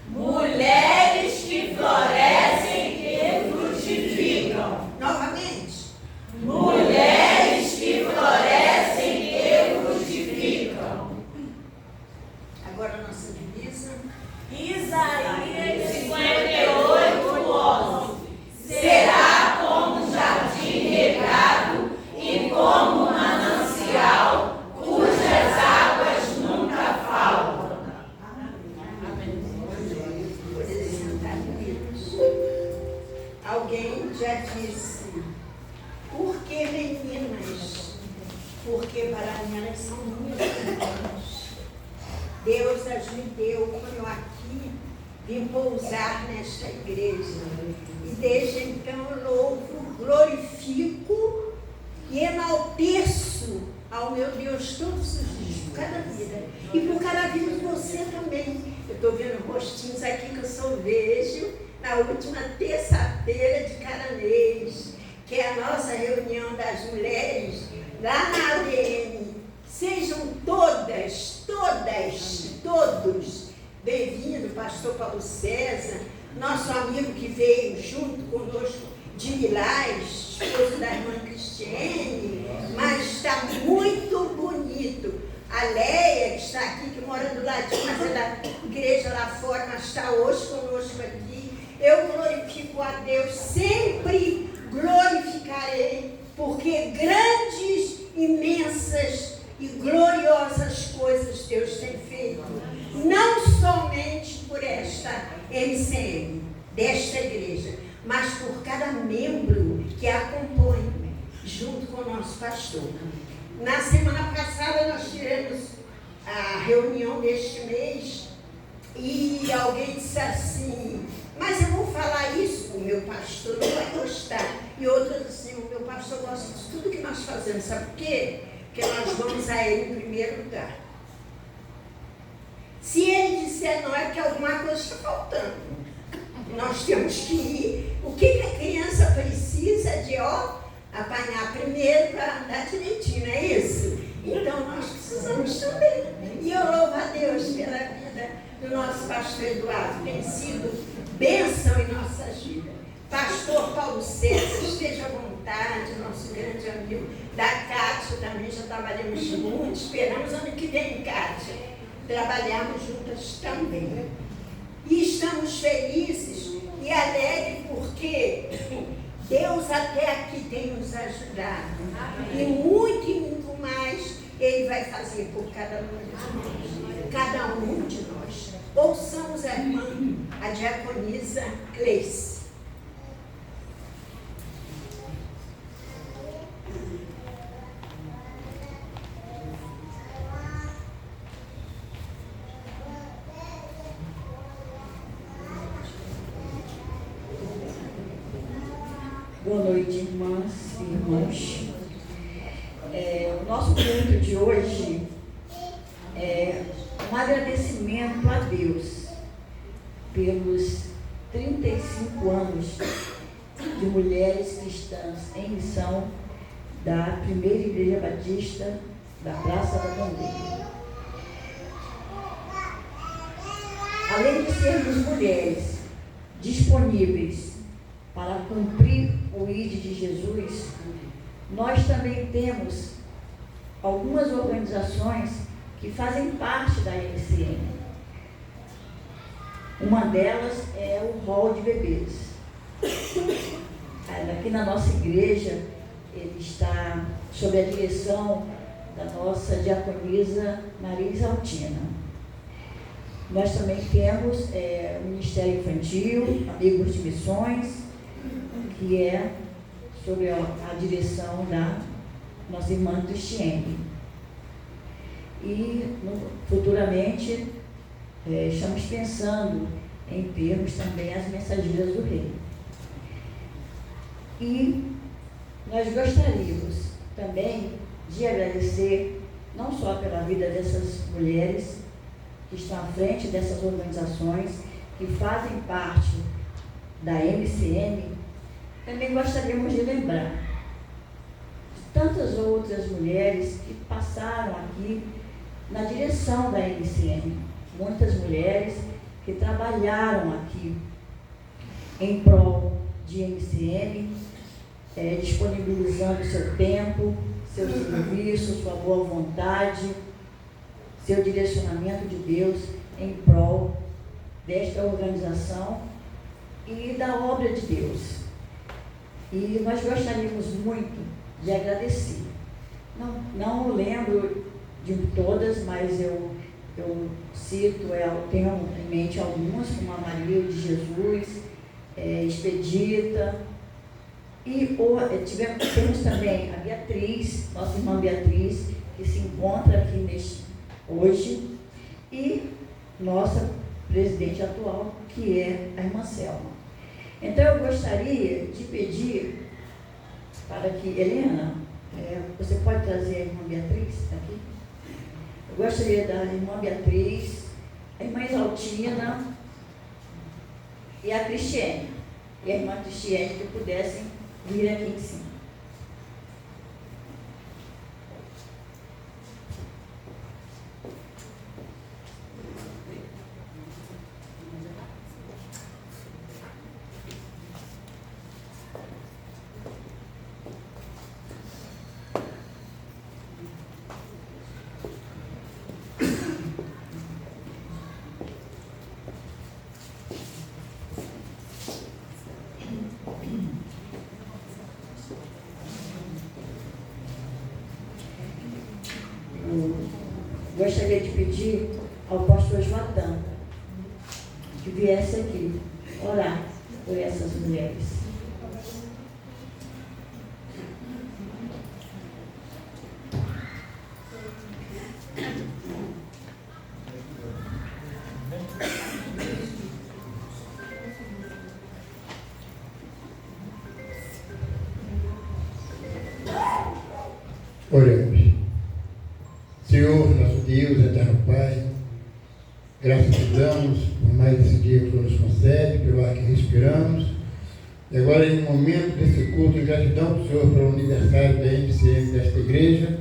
Mulheres que florescem e frutificam. Novamente. Mulheres que florescem e frutificam. Agora a nossa divisa. Isaías 58:11. Será como um jardim regado e como um manancial cujas águas nunca faltam. Podem sentar, queridos. Alguém já disse, por que meninas? Porque para mim elas são muito pequenas. Deus as me deu quando eu aqui vim pousar nesta igreja. E desde então eu louvo, glorifico e enalteço ao meu Deus todos os dias, por cada vida. E por cada vida de você também. Eu estou vendo rostinhos aqui que eu só vejo na última terça-feira de cada mês, que é a nossa reunião das mulheres lá na ADN. Sejam todas, todos bem-vindos, pastor Paulo César, nosso amigo que veio junto conosco de Milás, esposo da irmã Cristiane, mas está muito bonito. A Leia, que está aqui, que mora do ladinho, mas é da igreja lá fora, mas está hoje conosco aqui. Eu glorifico a Deus, sempre glorificarei, porque grandes, imensas e gloriosas coisas Deus tem feito, não somente por esta MCM, desta igreja, mas por cada membro que a compõe, junto com o nosso pastor. Na semana passada nós tivemos a reunião deste mês e alguém disse assim, mas eu vou falar isso, o meu pastor não vai gostar. E outro disse assim, o meu pastor gosta de tudo que nós fazemos, sabe por quê? Porque nós vamos a ele em primeiro lugar. Se ele disser não, é porque alguma coisa está faltando. Nós temos que ir. O que a criança precisa de, apanhar primeiro para andar direitinho, não é isso? Então nós precisamos também. E eu louvo a Deus pela vida do nosso pastor Eduardo, tem sido bênção em nossas vidas. Pastor Paulo César, esteja à vontade, nosso grande amigo. Da Cátia também, já trabalhamos juntos, esperamos ano que vem, Cátia, trabalhamos juntas também. E estamos felizes e alegres porque Deus até aqui tem nos ajudado. E muito mais Ele vai fazer por cada um de nós. Ouçamos a irmã, a diaconisa Cleice. Boa noite, irmãs e irmãos. O nosso culto de hoje é um agradecimento a Deus pelos 35 anos de mulheres cristãs em missão da Primeira Igreja Batista da Praça da Bandeira. Além de sermos mulheres disponíveis para cumprir o ID de Jesus, nós também temos algumas organizações que fazem parte da MCM. Uma delas é o Hall de Bebês. Aqui na nossa igreja, ele está sob a direção da nossa diaconisa Maria Isaltina. Nós também temos o Ministério Infantil, Amigos de Missões, que é sob a direção da nossa irmã Cristiane. E futuramente estamos pensando em termos também as mensageiras do Rei. E nós gostaríamos também de agradecer não só pela vida dessas mulheres que estão à frente dessas organizações, que fazem parte da MCM, também gostaríamos de lembrar tantas outras mulheres que passaram aqui na direção da MCM. Muitas mulheres que trabalharam aqui em prol de MCM, disponibilizando seu tempo, seu serviço, sua boa vontade, seu direcionamento de Deus em prol desta organização e da obra de Deus. E nós gostaríamos muito de agradecer. Não lembro de todas, mas eu cito, tenho em mente algumas, como a Maria de Jesus, Expedita, e temos também a Beatriz, nossa irmã Beatriz, que se encontra aqui hoje, e nossa presidente atual, que é a irmã Selma. Então eu gostaria de pedir para que, Helena, você pode trazer a irmã Beatriz aqui? Eu gostaria da irmã Beatriz, a irmã Exaltina e a Cristiane. E a irmã Cristiane que pudessem vir aqui em cima. Gostaria de pedir ao pastor Joatã que viesse aqui orar por essas mulheres. Oremos. Senhor, nosso Deus, eterno Pai, graças te damos por mais esse dia que tu nos concede, pelo ar que respiramos. E agora, em um momento desse culto, em gratidão ao Senhor pelo aniversário da MCM desta igreja,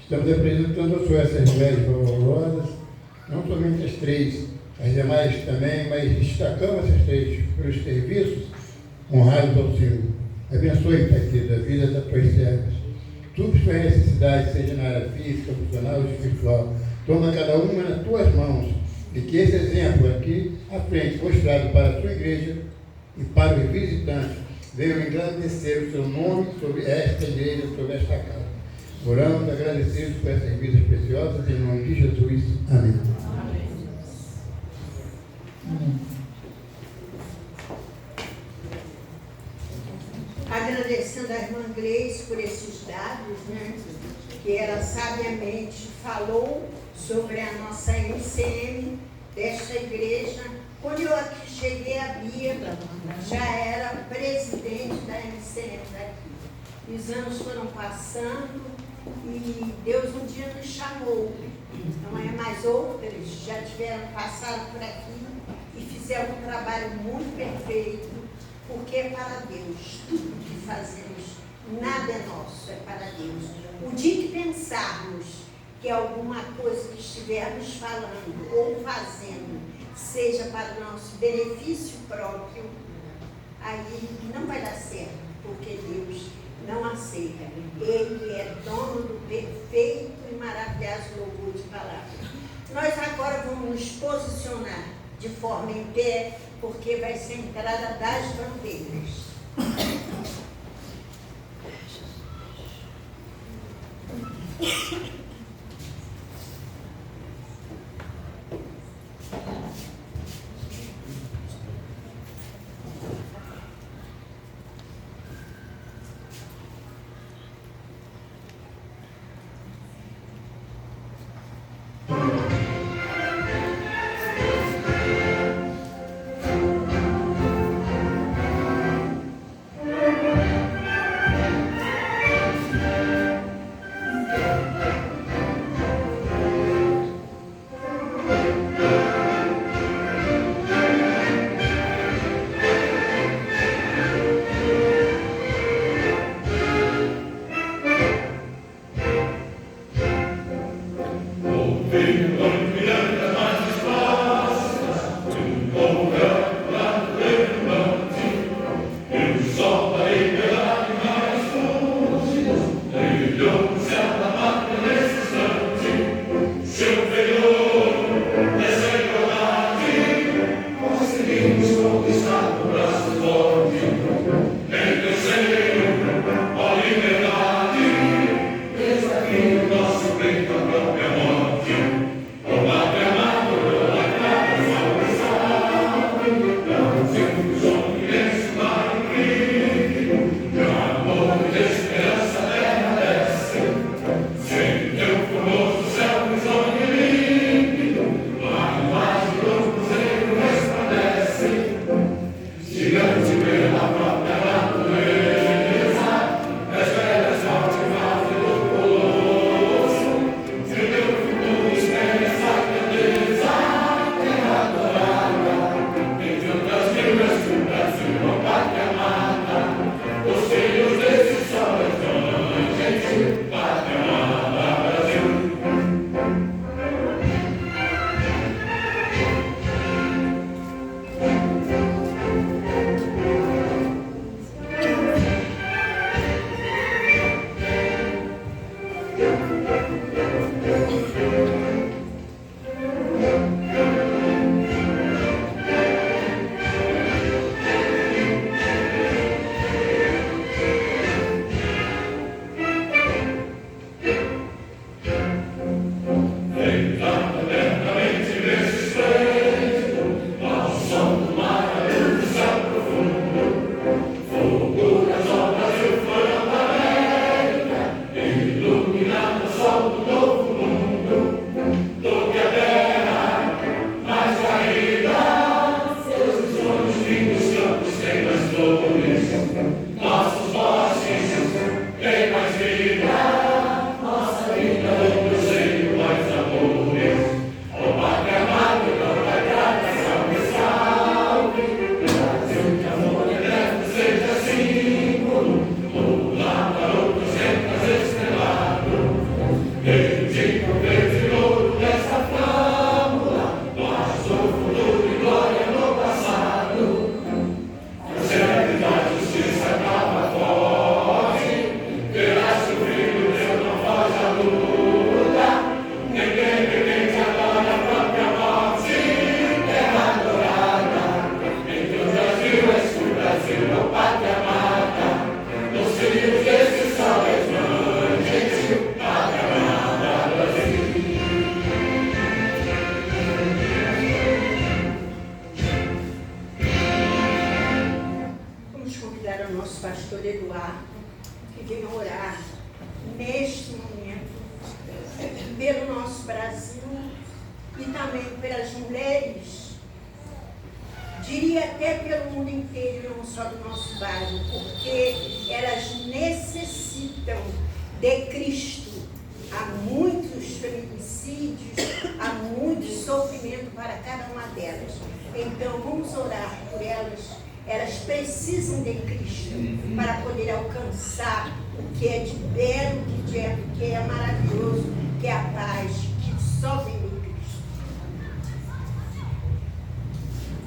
estamos apresentando ao Senhor essas mulheres valorosas, não somente as três, as demais também, mas destacamos essas três pelos serviços honrados ao Senhor. Abençoe, Pai querido, a vida das tuas servas. Supre suas necessidades, seja na área física, emocional ou espiritual. Toma cada uma nas tuas mãos e que esse exemplo aqui à frente, mostrado para a tua igreja e para os visitantes, venham engrandecer o seu nome sobre esta igreja, sobre esta casa. Oramos, agradecidos por essas vidas preciosas, em nome de Jesus. Amém. Agradecendo a irmã Gleice por esses dados, que ela sabiamente falou sobre a nossa MCM desta igreja. Quando eu aqui cheguei, a Bia já era presidente da MCM daqui. Os anos foram passando e Deus um dia nos chamou. Não é mais outras, já passaram por aqui e fizeram um trabalho muito perfeito. Porque é para Deus tudo que fazemos, nada é nosso, é para Deus. O dia que pensarmos que alguma coisa que estivermos falando ou fazendo seja para o nosso benefício próprio, aí não vai dar certo, porque Deus não aceita. Ele é dono do perfeito e maravilhoso louvor de palavras. Nós agora vamos nos posicionar de forma em pé, porque vai ser a entrada das bandeiras.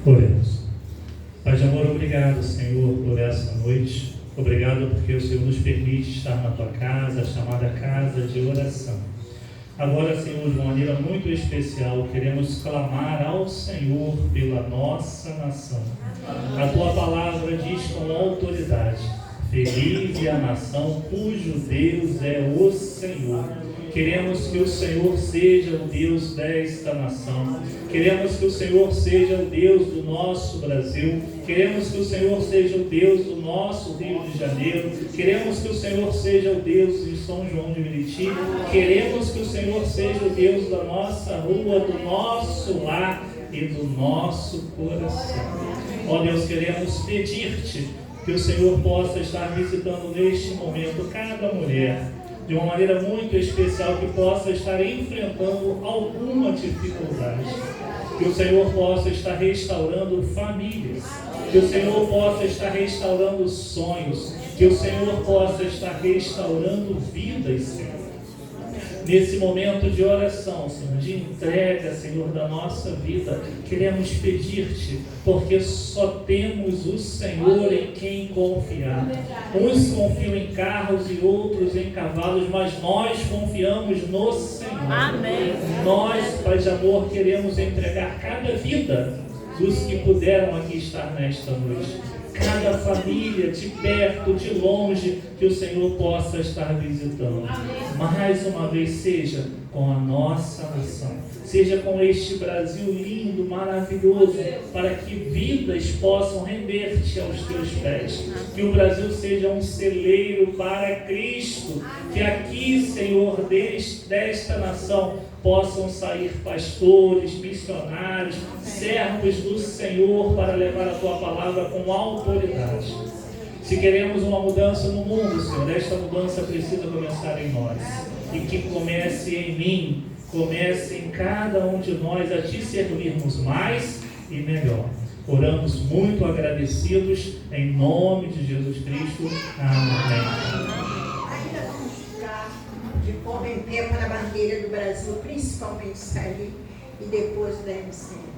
Oremos. Pai de amor, obrigado, Senhor, por essa noite. Obrigado porque o Senhor nos permite estar na tua casa, chamada casa de oração. Agora, Senhor, de uma maneira muito especial, queremos clamar ao Senhor pela nossa nação. A tua palavra diz com autoridade: feliz é a nação cujo Deus é o Senhor. Queremos que o Senhor seja o Deus desta nação. Queremos que o Senhor seja o Deus do nosso Brasil. Queremos que o Senhor seja o Deus do nosso Rio de Janeiro. Queremos que o Senhor seja o Deus de São João de Meriti. Queremos que o Senhor seja o Deus da nossa rua, do nosso lar e do nosso coração. Ó Deus, queremos pedir-te que o Senhor possa estar visitando neste momento cada mulher, de uma maneira muito especial, que possa estar enfrentando alguma dificuldade. Que o Senhor possa estar restaurando famílias. Que o Senhor possa estar restaurando sonhos. Que o Senhor possa estar restaurando vidas, Senhor. Nesse momento de oração, Senhor, de entrega, Senhor, da nossa vida, queremos pedir-te, porque só temos o Senhor em quem confiar. Uns confiam em carros e outros em cavalos, mas nós confiamos no Senhor. Amém. Nós, Pai de amor, queremos entregar cada vida dos que puderam aqui estar nesta noite. Cada família, de perto, de longe, que o Senhor possa estar visitando. Mais uma vez, seja com a nossa nação, seja com este Brasil lindo, maravilhoso, para que vidas possam render-te aos teus pés. Que o Brasil seja um celeiro para Cristo. Que aqui, Senhor, desta nação, possam sair pastores, missionários, servos do Senhor para levar a Tua palavra com autoridade. Se queremos uma mudança no mundo, Senhor, esta mudança precisa começar em nós. E que comece em mim, comece em cada um de nós a Te servirmos mais e melhor. Oramos muito agradecidos, em nome de Jesus Cristo. Amém. Ainda vamos ficar de forma em pé para a bandeira do Brasil, principalmente sair e depois da MCM.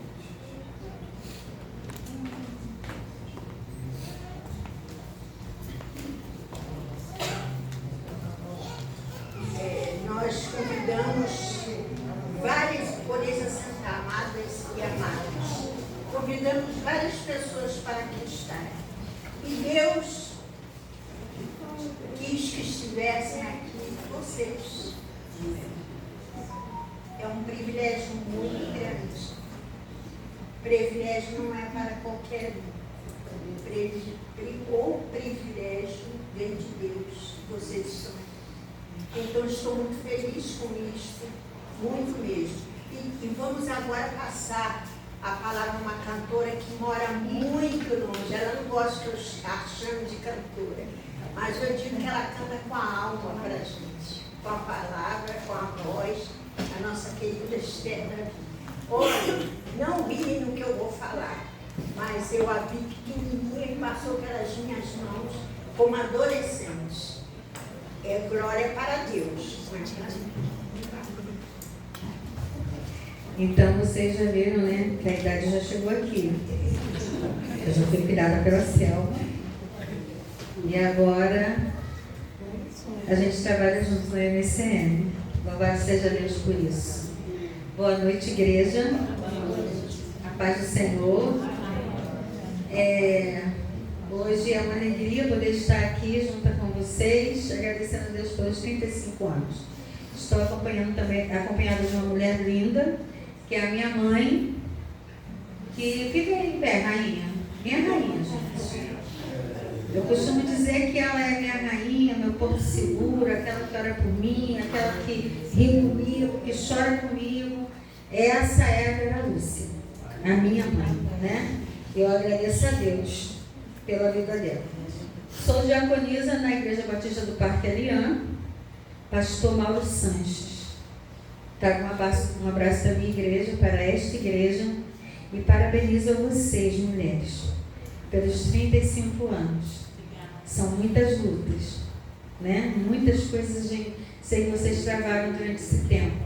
Nós convidamos várias, podeis assentar, amadas e amados. Convidamos várias pessoas para aqui estarem. E Deus quis que estivessem aqui vocês. É um privilégio muito grande. Privilégio não é para qualquer um. O privilégio vem de Deus. Vocês estão aqui. Então estou muito feliz com isso, muito mesmo. E vamos agora passar a palavra a uma cantora que mora muito longe. Ela não gosta que eu chame de cantora, mas eu digo que ela canta com a alma para a gente, com a palavra, com a voz, a nossa querida Esther Davi. Olha, não ri no que eu vou falar, mas eu a vi pequenininha e passou pelas minhas mãos como adolescente. É glória para Deus. Então vocês já viram, né, que a idade já chegou aqui. Eu já fui criada pela Selma. E agora a gente trabalha juntos no MCM. Louvado seja Deus por isso. Boa noite, igreja. A paz do Senhor. Hoje é uma alegria poder estar aqui junto com vocês, agradecendo a Deus pelos 35 anos. Estou acompanhada de uma mulher linda, que é a minha mãe, que fica em pé, rainha. Minha rainha, gente. Eu costumo dizer que ela é minha rainha, meu porto seguro, aquela que ora por mim, aquela que ri comigo, que chora comigo. Essa é a Vera Lúcia, a minha mãe, né? Eu agradeço a Deus pela vida dela. Sou diaconisa na Igreja Batista do Parque Ariã, pastor Mauro Sanches. Trago um abraço da minha igreja para esta igreja e parabenizo a vocês, mulheres, pelos 35 anos. São muitas lutas, né? Muitas coisas, sei que vocês travaram durante esse tempo,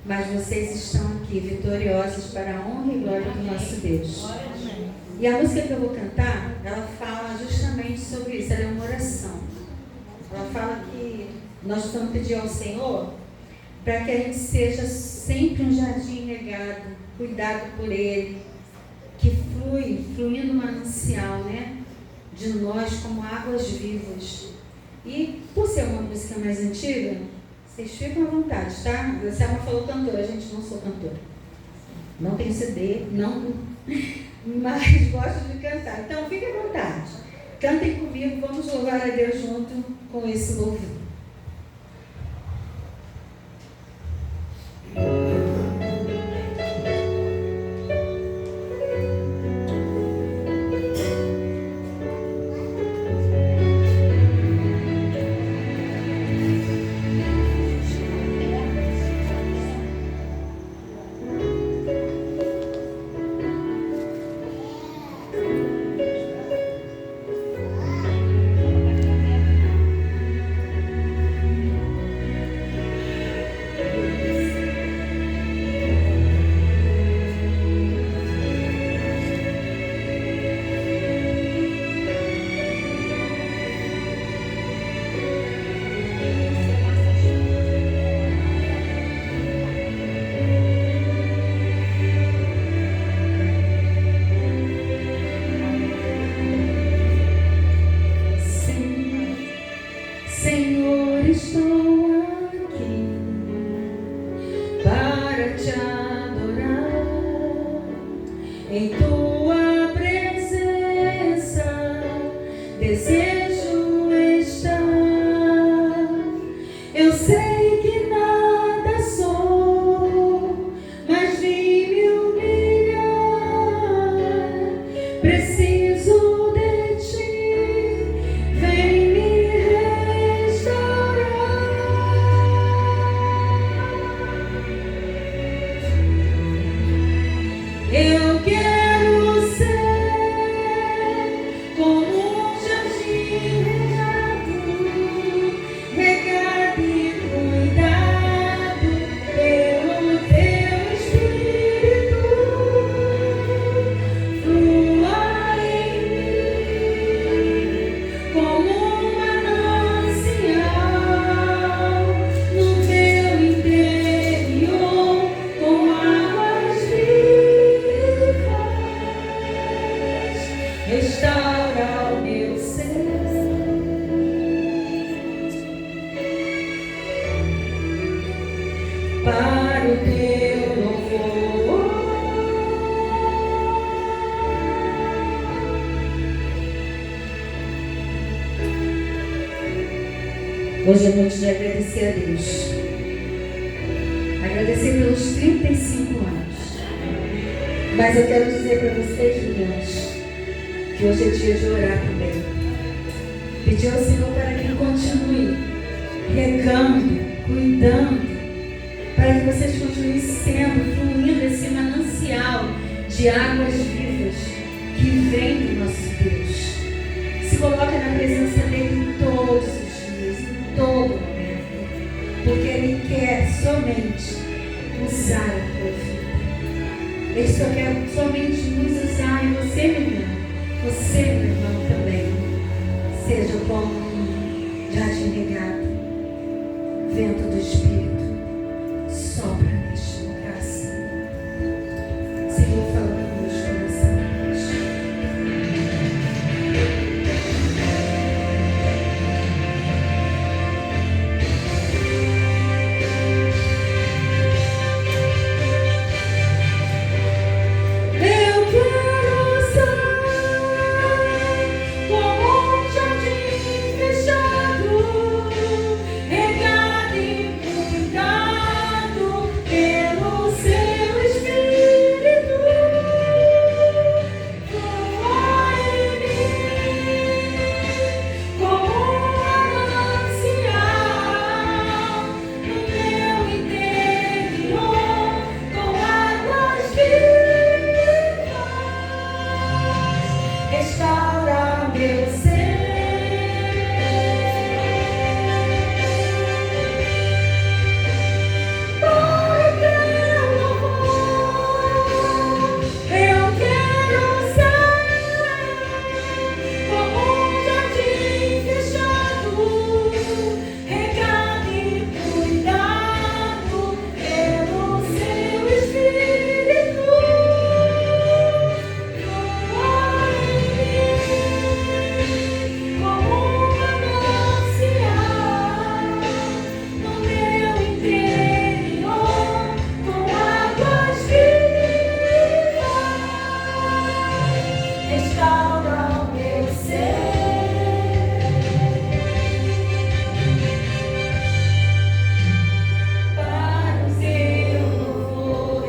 mas vocês estão aqui vitoriosas para a honra e glória do nosso Deus. E a música que eu vou cantar, ela fala justamente sobre isso, ela é uma oração. Ela fala que nós estamos pedindo ao Senhor para que a gente seja sempre um jardim regado, cuidado por Ele, que fluindo um manancial, né, de nós como águas vivas. E por ser uma música mais antiga, vocês ficam à vontade, tá? A Selma falou cantora, gente, não sou cantora. Não tenho CD, não... mas gosto de cantar. Então, fiquem à vontade. Cantem comigo, vamos louvar a Deus junto com esse louvor. desejo estar. Eu sei que nada sou, mas vim me humilhar. Preciso de ti, vem me restaurar. Eu quero ser como um jardim regado e cuidado pelo teu Espírito. Flua em mim como um manancial no meu interior, com águas vivas. Restaura o meu ser. Para o teu louvor. Hoje é noite de agradecer a Deus. Agradecer pelos 35 anos. Mas eu quero dizer para vocês, meninas, que hoje é dia de orar também. Pedir ao Senhor para que Ele continue regando, cuidando, para que vocês continuem sendo, fluindo esse manancial de águas vivas que vem do nosso Deus. Se coloque na presença dEle todos os dias, em todo momento, porque Ele quer somente usar a tua vida. Ele só quer somente nos usar, e você, menina, você, meu irmão, também, seja como um jardim regado, vento do Espírito. Sopra neste lugar, Senhor. Senhor, fala com meus corações. Eu quero ser como um jardim fechado, regado e cuidado pelo seu Espírito. Flua em mim como um manancial no meu interior, com águas vivas. Restaura meu ser. Para o teu louvor, eu quero ser como um jardim fechado, regado e cuidado pelo seu Espírito. Flua em mim como um manancial no meu interior, com águas vivas. Restaura o meu ser. Para o teu louvor.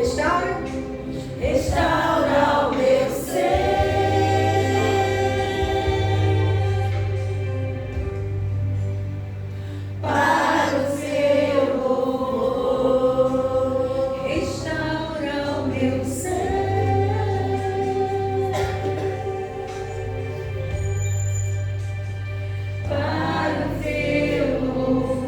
Restaura o meu ser. Para o teu louvor. Restaura o meu ser. Para o teu louvor.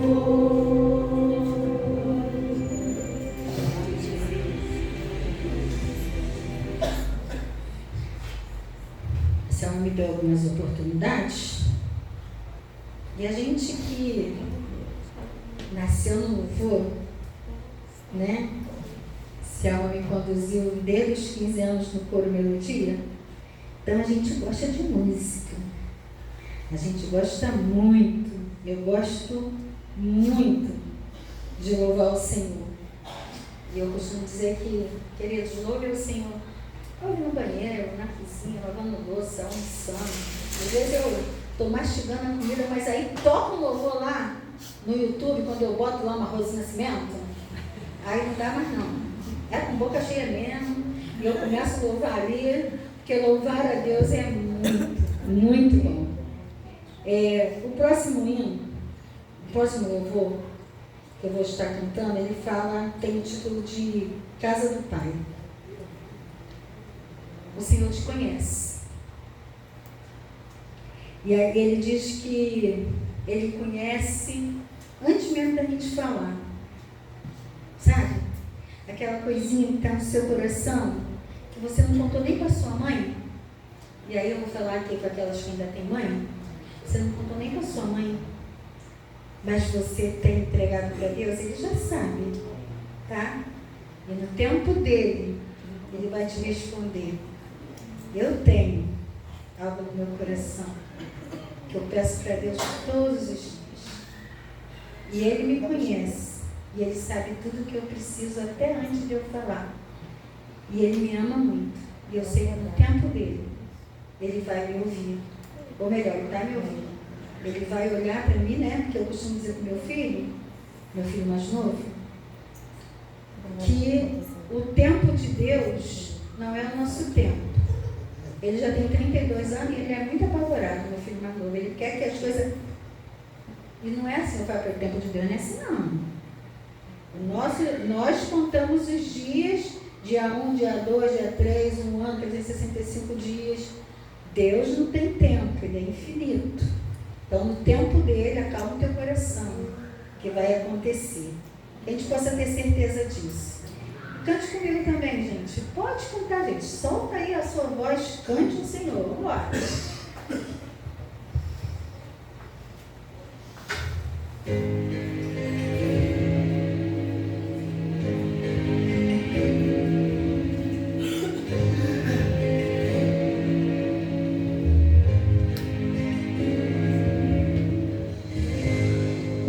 A senhora me deu algumas oportunidades, e a gente que nasceu no louvor, né? Selma me conduziu desde os 15 anos no coro Melodia, então a gente gosta de música, a gente gosta muito, eu gosto muito de louvar o Senhor. E eu costumo dizer que, queridos, louve o Senhor. Eu no banheiro, na cozinha, lavando louça, almoçando. Às vezes eu estou mastigando a comida, mas aí toca um louvor lá no YouTube, quando eu boto lá uma Rose Nascimento, aí não dá mais não. É com boca cheia mesmo, e eu começo a louvar ali, porque louvar a Deus é muito, muito bom. O próximo hino, o próximo louvor que eu vou estar cantando, ele tem o título de Casa do Pai. O Senhor te conhece. E aí ele diz que ele conhece antes mesmo da gente falar. Sabe? Aquela coisinha que está no seu coração, que você não contou nem para sua mãe. E aí eu vou falar aqui com aquelas que ainda têm mãe. Você não contou nem para sua mãe, mas você tem entregado para Deus, ele já sabe, tá? E no tempo dele, ele vai te responder. Eu tenho algo no meu coração que eu peço para Deus todos os dias. E ele me conhece. E ele sabe tudo que eu preciso até antes de eu falar. E ele me ama muito. E eu sei que no tempo dele, ele vai me ouvir. Ou melhor, ele está me ouvindo. Ele vai olhar para mim, né? Porque eu costumo dizer para o meu filho mais novo, que o tempo de Deus não é o nosso tempo. Ele já tem 32 anos e ele é muito apavorado, meu filho mais novo. Ele quer que as coisas... E não é assim, eu falo para o tempo de Deus, não é assim não. Nós contamos os dias, dia 1, dia 2, dia 3, 1 ano, 365 dias. Deus não tem tempo, ele é infinito. Então, no tempo dele, acalma o teu coração, que vai acontecer. Que a gente possa ter certeza disso. Cante comigo também, gente. Pode cantar, gente. Solta aí a sua voz, cante o Senhor. Vamos lá.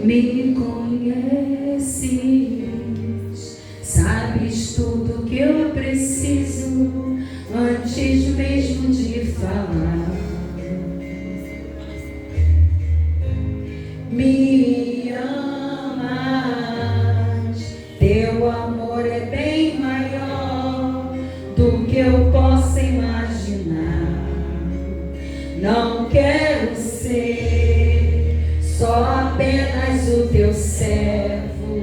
Me conheces, sabes tudo que eu preciso antes mesmo de falar. Me amas, teu amor é bem maior do que eu possa imaginar. Não quero ser só apenas o teu servo,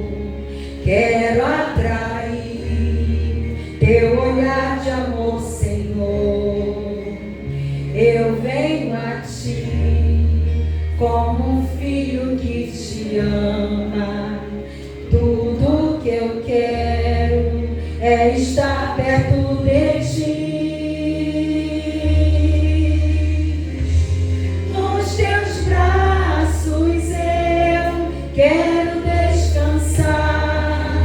quero atrair teu olhar de amor, Senhor. Eu venho a ti como um filho que te ama. Tudo que eu quero é estar perto de ti. Quero descansar,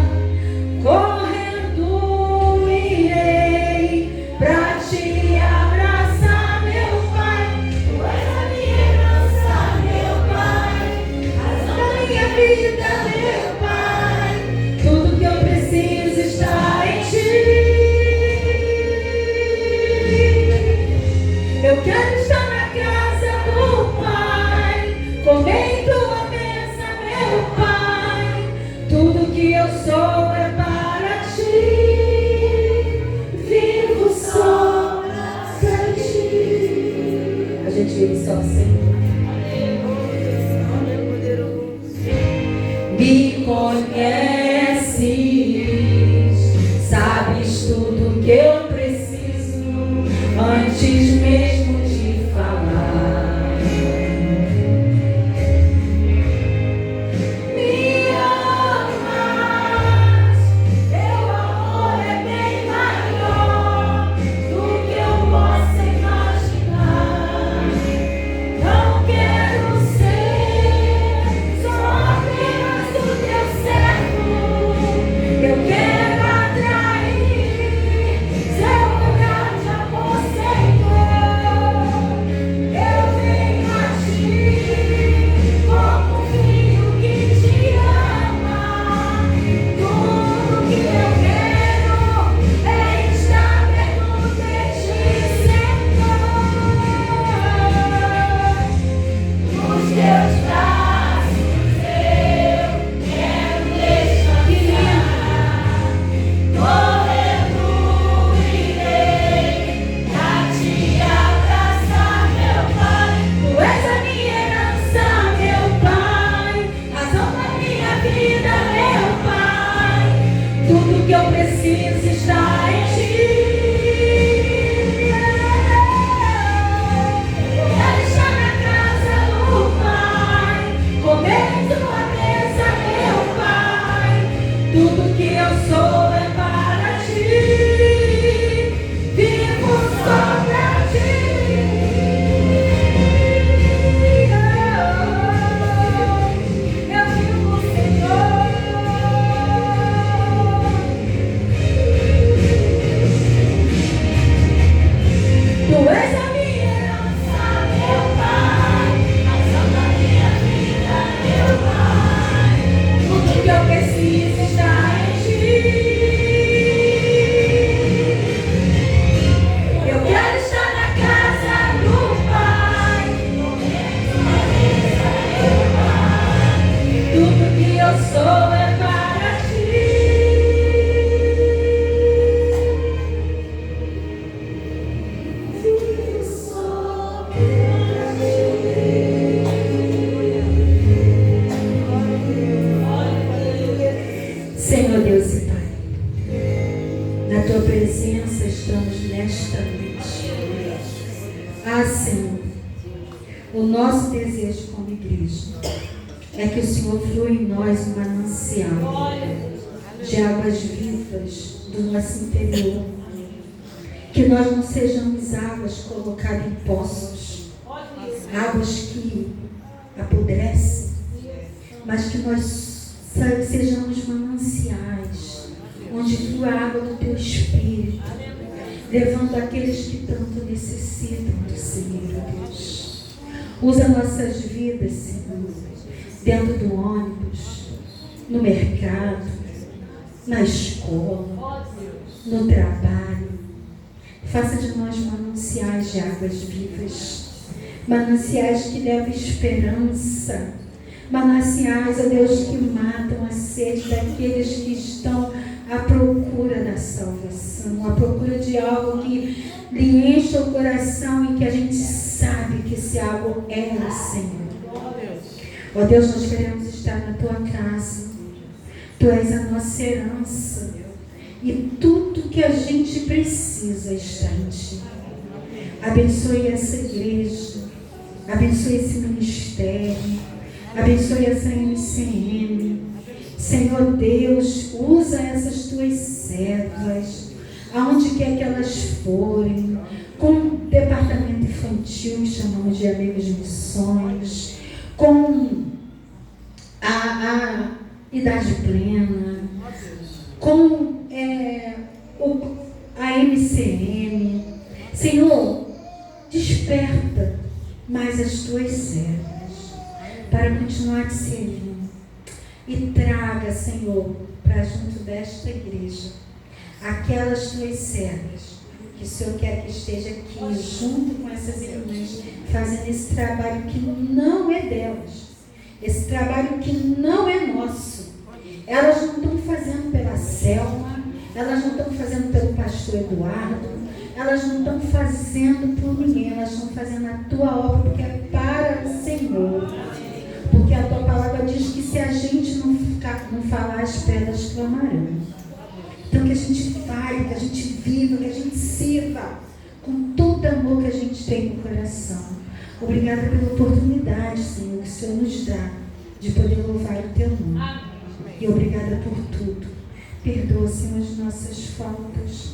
correndo irei pra te abraçar, meu Pai. Tu és a minha herança, meu Pai, razão da minha vida, meu Pai. Tudo que eu preciso está em ti. Eu quero estar na casa do Pai, comendo que eu sou é para ti, vivo só para ti. A gente vive só para Senhor. Me conheces, sabes tudo que eu preciso antes mesmo de falar. Servo nosso desejo como igreja é que o Senhor flua em nós um manancial de águas vivas do nosso interior. Que nós não sejamos águas colocadas em poços, águas que apodrecem, mas que nós sejamos mananciais, onde flua a água do Teu Espírito, levando aqueles que tanto necessitam do Senhor, Deus. Usa nossas vidas, Senhor, dentro do ônibus, no mercado, na escola, no trabalho. Faça de nós mananciais de águas vivas, mananciais que levam esperança, mananciais, ó Deus, que matam a sede daqueles que estão à procura da salvação, à procura de algo que lhe encha o coração e que a gente sabe que esse algo é o Senhor. Ó Deus, nós queremos estar na Tua casa. Tu és a nossa herança. E tudo que a gente precisa está em Ti. Abençoe essa igreja. Abençoe esse ministério. Abençoe essa MCM. Senhor Deus, usa essas Tuas servas, aonde quer que elas forem, com o departamento infantil, que chamamos de Amigos de Missões, com a idade plena, com a MCM. Senhor, desperta mais as Tuas servas para continuar te servindo. E traga, Senhor, para junto desta igreja, aquelas Tuas servas que o Senhor quer que esteja aqui, junto com essas irmãs, fazendo esse trabalho que não é delas, esse trabalho que não é nosso. Elas não estão fazendo pela Selma, elas não estão fazendo pelo pastor Eduardo, elas não estão fazendo por ninguém, elas estão fazendo a Tua obra porque é para o Senhor. Porque a Tua palavra diz que se a gente não falar, as pedras clamarão. Então que a gente fale, que a gente viva, que a gente sirva com todo amor que a gente tem no coração. Obrigada pela oportunidade, Senhor, que o Senhor nos dá de poder louvar o Teu nome. E obrigada por tudo. Perdoa, Senhor, as nossas faltas.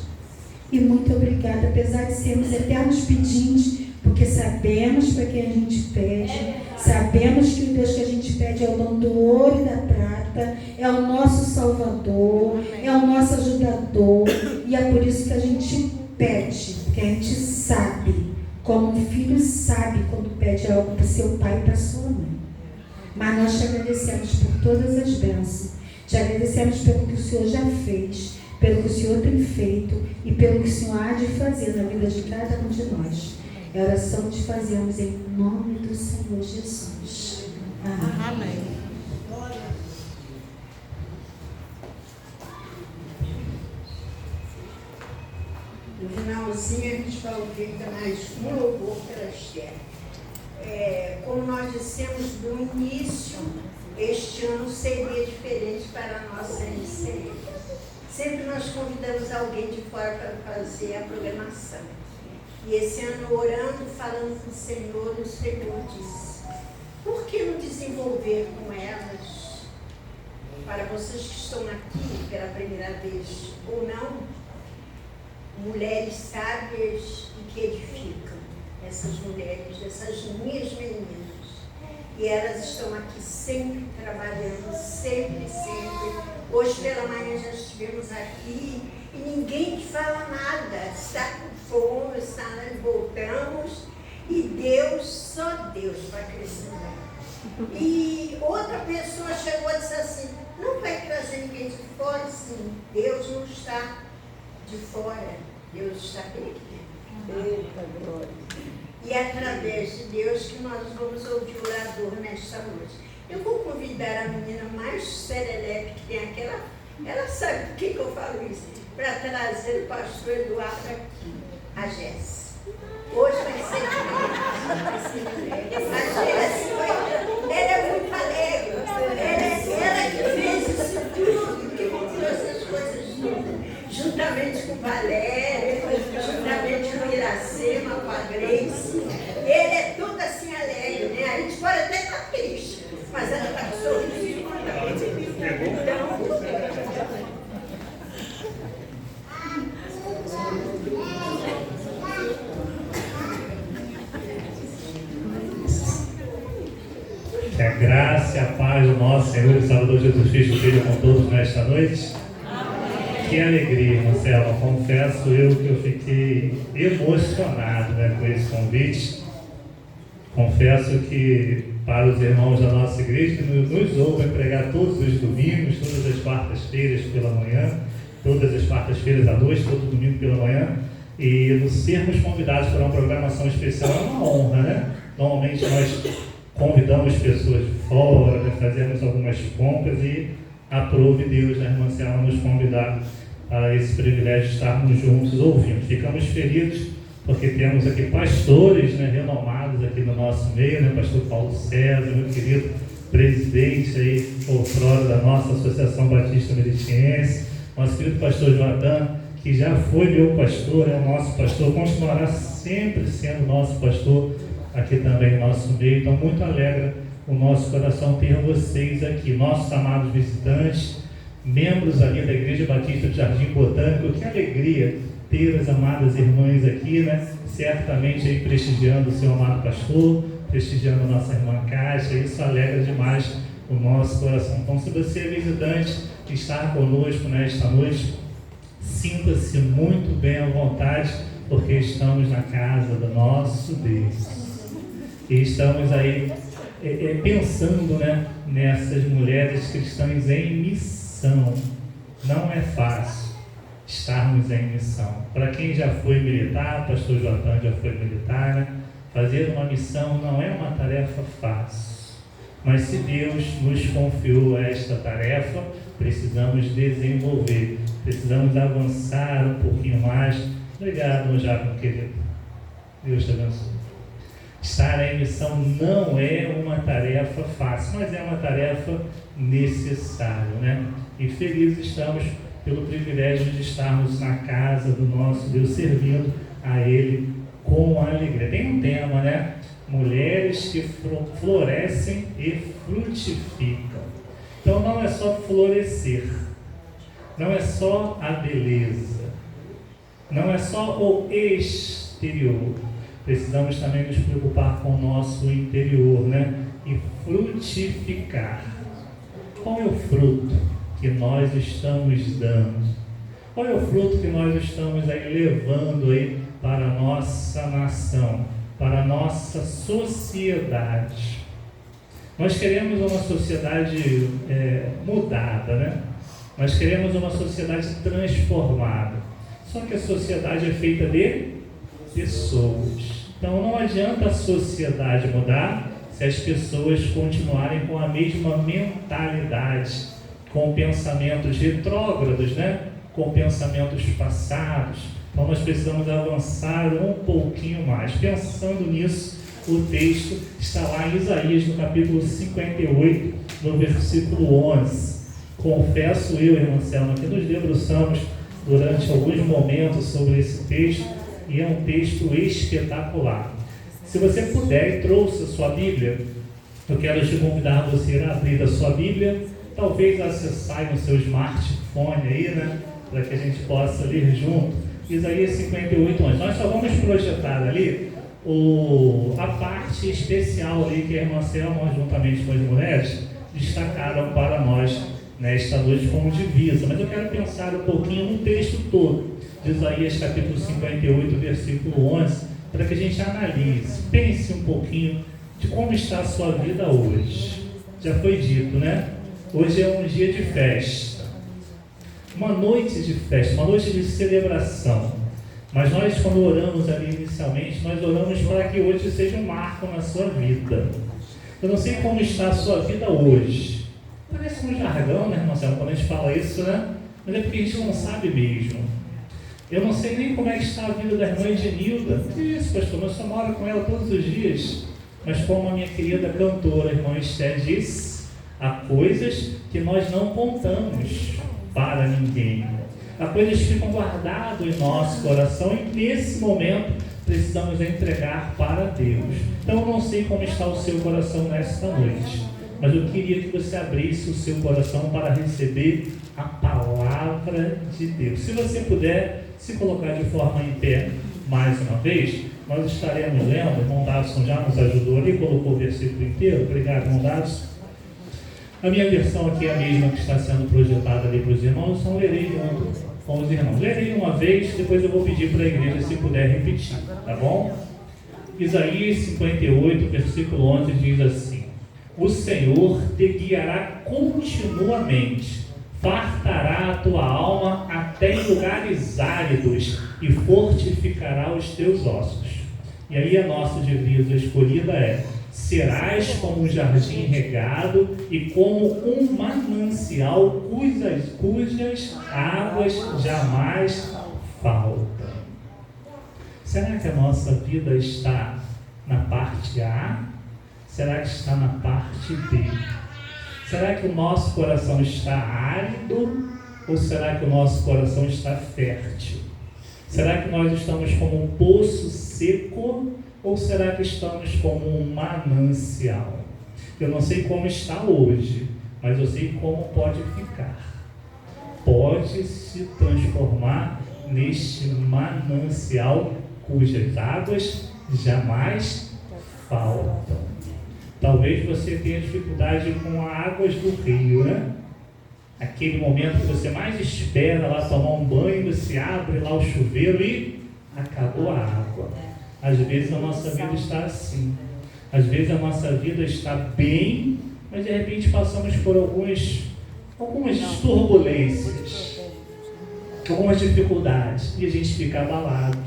E muito obrigada, apesar de sermos eternos pedintes, porque sabemos para quem a gente pede, sabemos que o Deus que a gente pede é o dono do ouro e da prata, é o nosso Salvador, é o nosso ajudador, e é por isso que a gente pede, porque a gente sabe, como um filho sabe quando pede algo para o seu pai e para a sua mãe. Mas nós te agradecemos por todas as bênçãos, te agradecemos pelo que o Senhor já fez, pelo que o Senhor tem feito e pelo que o Senhor há de fazer na vida de cada um de nós. É a oração que te fazemos em nome do Senhor Jesus. Amém. Amém. No finalzinho a gente vai ouvir mais um louvor pela Esther. Como nós dissemos do início, este ano seria diferente para a nossa MCM. Sempre nós convidamos alguém de fora para fazer a programação. E esse ano, orando, falando com o Senhor disse: por que não desenvolver com elas, para vocês que estão aqui pela primeira vez ou não, mulheres sábias e que edificam, essas mulheres, essas minhas meninas. E elas estão aqui sempre trabalhando, sempre. Hoje pela manhã já estivemos aqui e ninguém te fala nada, está com fome, voltamos, e Deus, só Deus vai acrescentar. E outra pessoa chegou e disse assim: não vai trazer ninguém de fora? Sim, Deus não está de fora, Deus está aqui. Eita glória! E é através de Deus que nós vamos ouvir o orador nesta noite. Eu vou convidar a menina mais serelepe que tem aquela, ela sabe por que eu falo isso, para trazer o pastor Eduardo aqui, a Jéssica. Hoje vai ser diferente. A Jéssica, ela é muito alegre, ela que fez isso tudo, que comprou essas coisas tudo, juntamente com o Valério, juntamente com o Iracema, com a Grace. Ele é todo assim alegre, né? Mas ela está com sorriso. Que a graça e a paz do nosso Senhor e Salvador Jesus Cristo esteja com todos nesta noite. Amém. Que alegria, Marcela. Confesso que eu fiquei emocionado, né, com esse convite. Confesso que para os irmãos da nossa igreja que nos ouvem pregar todos os domingos, todas as quartas-feiras pela manhã, todas as quartas-feiras à noite, todo domingo pela manhã, e nos sermos convidados para uma programação especial é uma honra, né? Normalmente nós convidamos pessoas de fora, né? Fazemos algumas compras e aprove Deus, né, irmã Selma, nos convidar a esse privilégio de estarmos juntos ouvindo. Ficamos felizes porque temos aqui pastores, né, renomados aqui no nosso meio, né? Pastor Paulo César, meu querido presidente aí, outrora da nossa Associação Batista Meritiense, nosso querido pastor Joatan, que já foi meu pastor, é o nosso pastor, continuará sempre sendo nosso pastor aqui também no nosso meio. Então, muito alegra o nosso coração ter vocês aqui, nossos amados visitantes, membros ali da Igreja Batista do Jardim Botânico. Que alegria ter as amadas irmãs aqui, né? Certamente aí prestigiando o seu amado pastor, prestigiando a nossa irmã Caixa. Isso alegra demais o nosso coração. Então, se você é visitante e está conosco nesta noite, sinta-se muito bem à vontade, porque estamos na casa do nosso Deus. E estamos aí pensando, né, nessas mulheres cristãs em missão. Não é fácil estarmos em missão. Para quem já foi militar, pastor Joatan já foi militar, né? Fazer uma missão não é uma tarefa fácil. Mas se Deus nos confiou esta tarefa, precisamos desenvolver, precisamos avançar um pouquinho mais. Obrigado, meu Jaco, querido. Deus te abençoe. Estar em missão não é uma tarefa fácil, mas é uma tarefa necessária, né? E felizes estamos pelo privilégio de estarmos na casa do nosso Deus, servindo a Ele com alegria. Tem um tema, né? Mulheres que florescem e frutificam. Então não é só florescer, não é só a beleza, não é só o exterior. Precisamos também nos preocupar com o nosso interior, né? E frutificar. Qual é o fruto que nós estamos dando? Qual é o fruto que nós estamos aí levando aí para a nossa nação, para a nossa sociedade? Nós queremos uma sociedade mudada, né? Nós queremos uma sociedade transformada. Só que a sociedade é feita de pessoas. Então não adianta a sociedade mudar se as pessoas continuarem com a mesma mentalidade, com pensamentos retrógrados, né? Com pensamentos passados. Então nós precisamos avançar um pouquinho mais. Pensando nisso, o texto está lá em Isaías, no capítulo 58, no versículo 11. Confesso eu, irmã Selma, que nos debruçamos durante alguns momentos sobre esse texto, e é um texto espetacular. Se você puder e trouxe a sua Bíblia, eu quero te convidar a você a abrir a sua Bíblia, talvez acessar no seu smartphone aí, né, para que a gente possa ler junto. Isaías 58, 11. Nós só vamos projetar ali a parte especial ali que a irmã Selma, juntamente com as mulheres, destacaram para nós nesta noite como divisa. Mas eu quero pensar um pouquinho no texto todo de Isaías capítulo 58, versículo 11, para que a gente analise, pense um pouquinho de como está a sua vida hoje. Já foi dito, né? Hoje é um dia de festa, uma noite de festa, uma noite de celebração. Mas nós, quando oramos ali inicialmente, nós oramos para que hoje seja um marco na sua vida. Eu não sei como está a sua vida hoje. Parece um jargão, né, irmão Selma, quando a gente fala isso, né? Mas é porque a gente não sabe mesmo. Eu não sei nem como é que está a vida da irmã Ednilda. Que isso, pastor? Eu só moro com ela todos os dias. Mas como a minha querida cantora, a irmã Esté, disse, há coisas que nós não contamos para ninguém. Há coisas que ficam guardadas em nosso coração e nesse momento precisamos entregar para Deus. Então eu não sei como está o seu coração nesta noite, mas eu queria que você abrisse o seu coração para receber a palavra de Deus. Se você puder se colocar de forma em pé mais uma vez, nós estaremos lendo. O irmão Davison já nos ajudou ali, colocou o versículo inteiro. Obrigado, irmão Davison. A minha versão aqui é a mesma que está sendo projetada ali para os irmãos, então lerei junto com os irmãos. Lerei uma vez, depois eu vou pedir para a igreja se puder repetir, tá bom? Isaías 58, versículo 11 diz assim: o Senhor te guiará continuamente, fartará a tua alma até em lugares áridos e fortificará os teus ossos. E aí a nossa divisa escolhida é: serás como um jardim regado e como um manancial cujas águas jamais faltam. Será que a nossa vida está na parte A? Será que está na parte B? Será que o nosso coração está árido ou será que o nosso coração está fértil? Será que nós estamos como um poço seco ou será que estamos como um manancial? Eu não sei como está hoje, mas eu sei como pode ficar. Pode se transformar neste manancial cujas águas jamais faltam. Talvez você tenha dificuldade com as águas do rio, né? Aquele momento que você mais espera lá tomar um banho, você abre lá o chuveiro e acabou a água. Às vezes a nossa vida está assim. Às vezes a nossa vida está bem, mas de repente passamos por algumas turbulências, algumas dificuldades, e a gente fica abalado.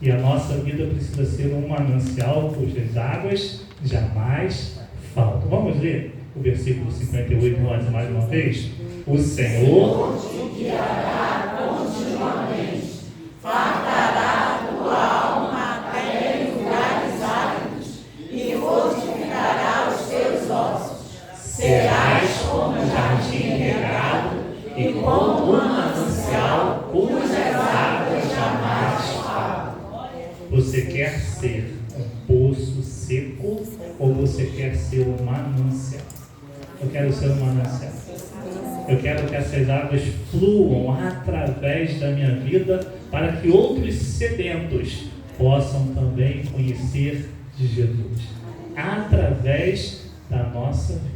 E a nossa vida precisa ser um manancial cujas águas jamais faltam. Vamos ler o versículo 58 mais uma vez? O Senhor te guiará continuamente, fartará a tua alma até em lugares áridos e fortificará os teus ossos. Serás como um jardim regado e como um manancial cujas águas jamais faltam. Você quer ser um poço seco ou você quer ser um manancial? Eu quero ser um manancial. Eu quero que essas águas fluam através da minha vida para que outros sedentos possam também conhecer de Jesus. Através da nossa vida.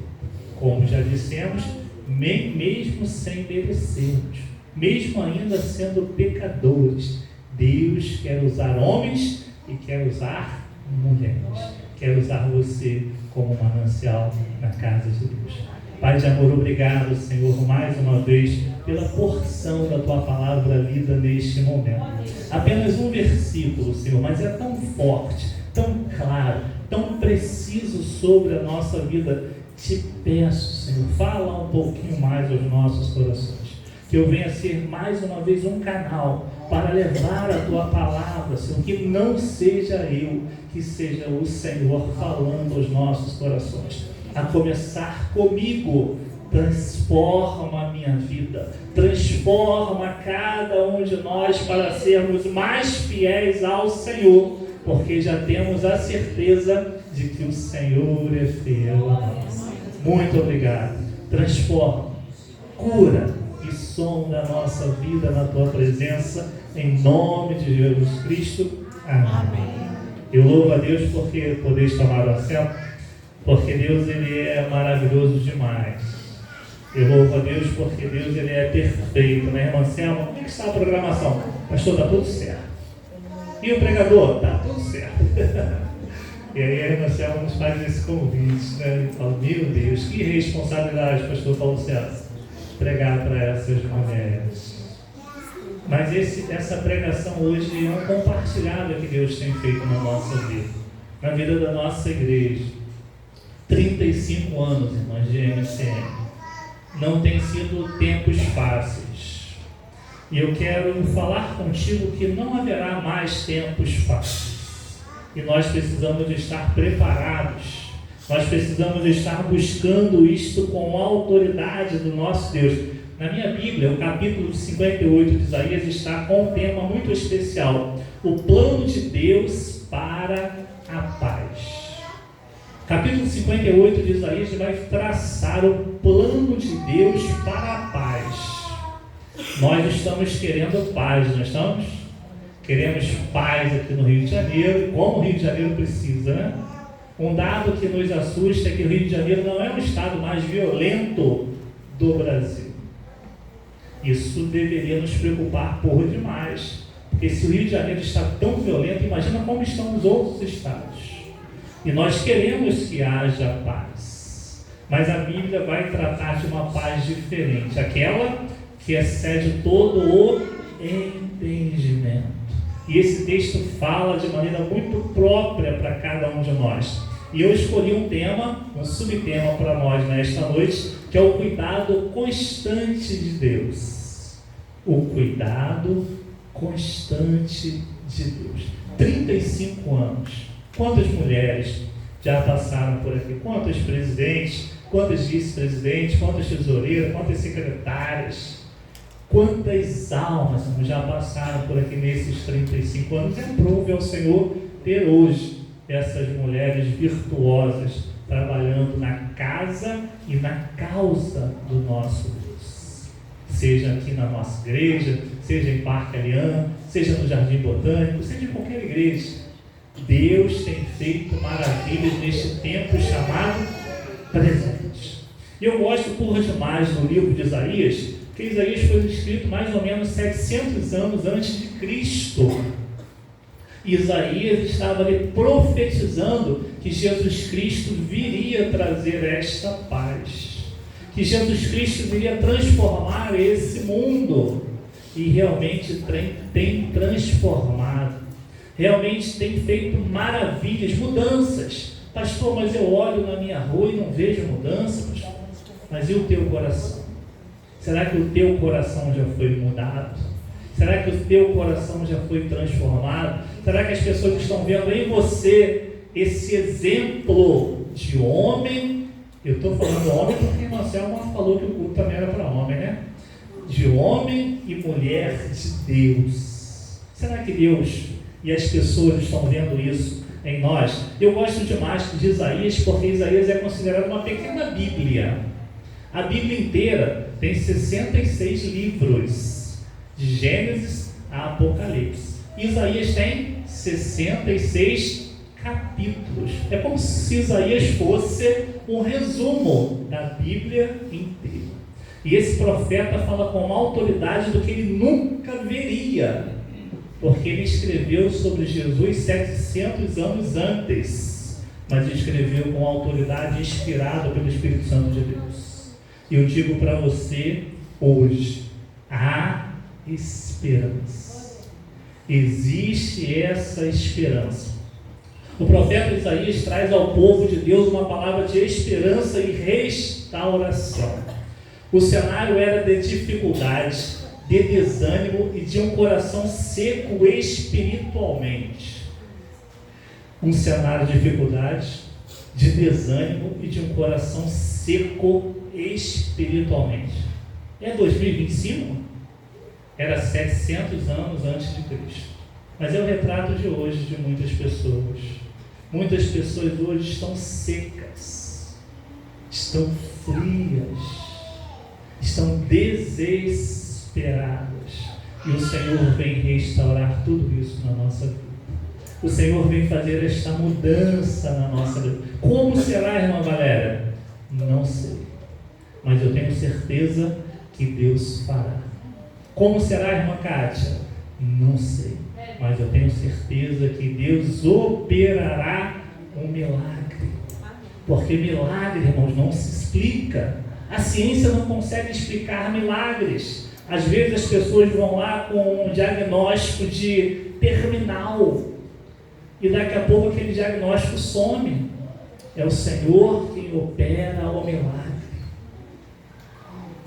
Como já dissemos, mesmo sem merecermos, mesmo ainda sendo pecadores, Deus quer usar homens e quer usar mulheres. Quer usar você como manancial na casa de Deus. Pai de amor, obrigado, Senhor, mais uma vez, pela porção da Tua palavra lida neste momento. Apenas um versículo, Senhor, mas é tão forte, tão claro, tão preciso sobre a nossa vida. Te peço, Senhor, fala um pouquinho mais aos nossos corações. Que eu venha ser mais uma vez um canal para levar a Tua palavra, Senhor, que não seja eu, que seja o Senhor falando aos nossos corações. A começar comigo, transforma a minha vida, transforma cada um de nós para sermos mais fiéis ao Senhor, porque já temos a certeza de que o Senhor é fiel a nós. Muito obrigado. Transforma, cura e sonda a nossa vida na Tua presença, em nome de Jesus Cristo. Amém. Eu louvo a Deus porque podeis tomar o assento, porque Deus ele é maravilhoso demais. Eu louvo a Deus porque Deus ele é perfeito, né, irmã Selma? Como é que está a programação? Pastor, está tudo certo. E o pregador? Está tudo certo. E aí a irmã Selma nos faz esse convite, né? E fala, meu Deus, que responsabilidade, pastor Paulo César, pregar para essas mulheres. Mas essa pregação hoje é um compartilhado que Deus tem feito na nossa vida, na vida da nossa igreja. 35 anos, irmãs de MCM. Não tem sido tempos fáceis. E eu quero falar contigo que não haverá mais tempos fáceis. E nós precisamos de estar preparados. Nós precisamos de estar buscando isto com a autoridade do nosso Deus. Na minha Bíblia, o capítulo 58 de Isaías está com um tema muito especial. O plano de Deus para a paz. Capítulo 58 de Isaías vai traçar o plano de Deus para a paz. Nós estamos querendo paz, não estamos? Queremos paz aqui no Rio de Janeiro, como o Rio de Janeiro precisa, né? Um dado que nos assusta é que o Rio de Janeiro não é o estado mais violento do Brasil. Isso deveria nos preocupar por demais, porque se o Rio de Janeiro está tão violento, imagina como estão os outros estados. E nós queremos que haja paz, mas a Bíblia vai tratar de uma paz diferente, aquela que excede todo o entendimento. E esse texto fala de maneira muito própria para cada um de nós. E eu escolhi um tema, um subtema para nós nesta noite, que é o cuidado constante de Deus. O cuidado constante de Deus. 35 anos. Quantas mulheres já passaram por aqui? Quantos presidentes, quantos vice-presidentes, quantas tesoureiras, quantas secretárias? Quantas almas já passaram por aqui nesses 35 anos? É prove ao Senhor ter hoje essas mulheres virtuosas trabalhando na casa e na causa do nosso Deus. Seja aqui na nossa igreja, seja em Parque Alian, seja no Jardim Botânico, seja em qualquer igreja. Deus tem feito maravilhas neste tempo chamado presente. E eu gosto por demais no livro de Isaías, que Isaías foi escrito mais ou menos 700 anos antes de Cristo. Isaías estava ali profetizando que Jesus Cristo viria trazer esta paz, que Jesus Cristo viria transformar esse mundo, e realmente tem transformado, realmente tem feito maravilhas, mudanças. Pastor, mas eu olho na minha rua e não vejo mudança, pastor. Mas e o teu coração? Será que o teu coração já foi mudado? Será que o teu coração já foi transformado? Será que as pessoas estão vendo em você esse exemplo de homem? Eu estou falando homem porque o Marcelo falou que o culto também era para homem, né? De homem e mulher de Deus. Será que Deus e as pessoas estão vendo isso em nós? Eu gosto demais de Isaías, porque Isaías é considerado uma pequena Bíblia. A Bíblia inteira tem 66 livros, de Gênesis a Apocalipse. Isaías tem 66 capítulos. É como se Isaías fosse um resumo da Bíblia inteira. E esse profeta fala com uma autoridade do que ele nunca veria, porque ele escreveu sobre Jesus 700 anos antes, mas escreveu com autoridade inspirada pelo Espírito Santo de Deus. E eu digo para você hoje, há esperança. Existe essa esperança. O profeta Isaías traz ao povo de Deus uma palavra de esperança e restauração. O cenário era de dificuldade, de desânimo e de um coração seco espiritualmente. Um cenário de dificuldade, de desânimo e de um coração seco espiritualmente. É 2025? Era 700 anos antes de Cristo. Mas é o retrato de hoje de muitas pessoas. Muitas pessoas hoje estão secas, estão frias, estão desesperadas. E o Senhor vem restaurar tudo isso na nossa vida. O Senhor vem fazer esta mudança na nossa vida. Como será, irmã Valéria? Não sei. Mas eu tenho certeza que Deus fará. Como será, irmã Kátia? Não sei. Mas eu tenho certeza que Deus operará um milagre. Porque milagre, irmãos, não se explica. A ciência não consegue explicar milagres. Às vezes as pessoas vão lá com um diagnóstico de terminal. E daqui a pouco aquele diagnóstico some. É o Senhor quem opera o milagre.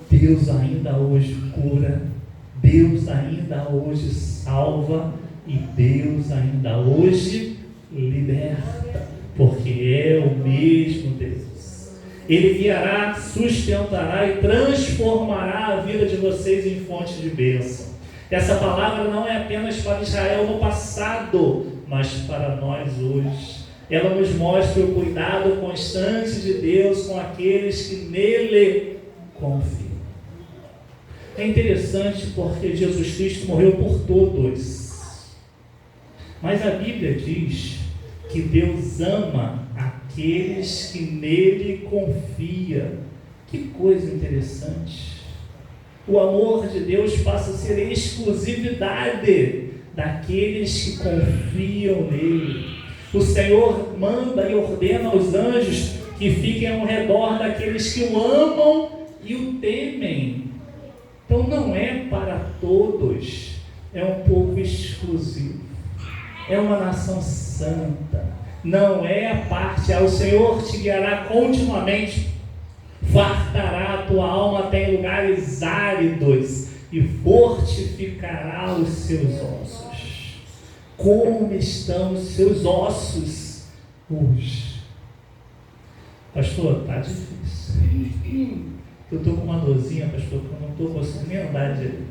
Deus ainda hoje cura, Deus ainda hoje salva e Deus ainda hoje liberta, porque é o mesmo Deus. Ele guiará, sustentará e transformará a vida de vocês em fonte de bênção. Essa palavra não é apenas para Israel no passado, mas para nós hoje. ela nos mostra o cuidado constante de Deus com aqueles que nele confiam. É interessante porque Jesus Cristo morreu por todos, mas a Bíblia diz que Deus ama aqueles que nele confiam. Que coisa interessante! O amor de Deus passa a ser exclusividade daqueles que confiam nele. O Senhor manda e ordena aos anjos que fiquem ao redor daqueles que o amam e o temem. Então não é para todos, é um povo exclusivo, é uma nação santa, não é a parte, o Senhor te guiará continuamente, fartará a tua alma até em lugares áridos e fortificará os seus ossos. Como estão os seus ossos hoje? Pastor, está difícil. Eu estou com uma dorzinha, pastor, que eu não estou conseguindo nem andar direito.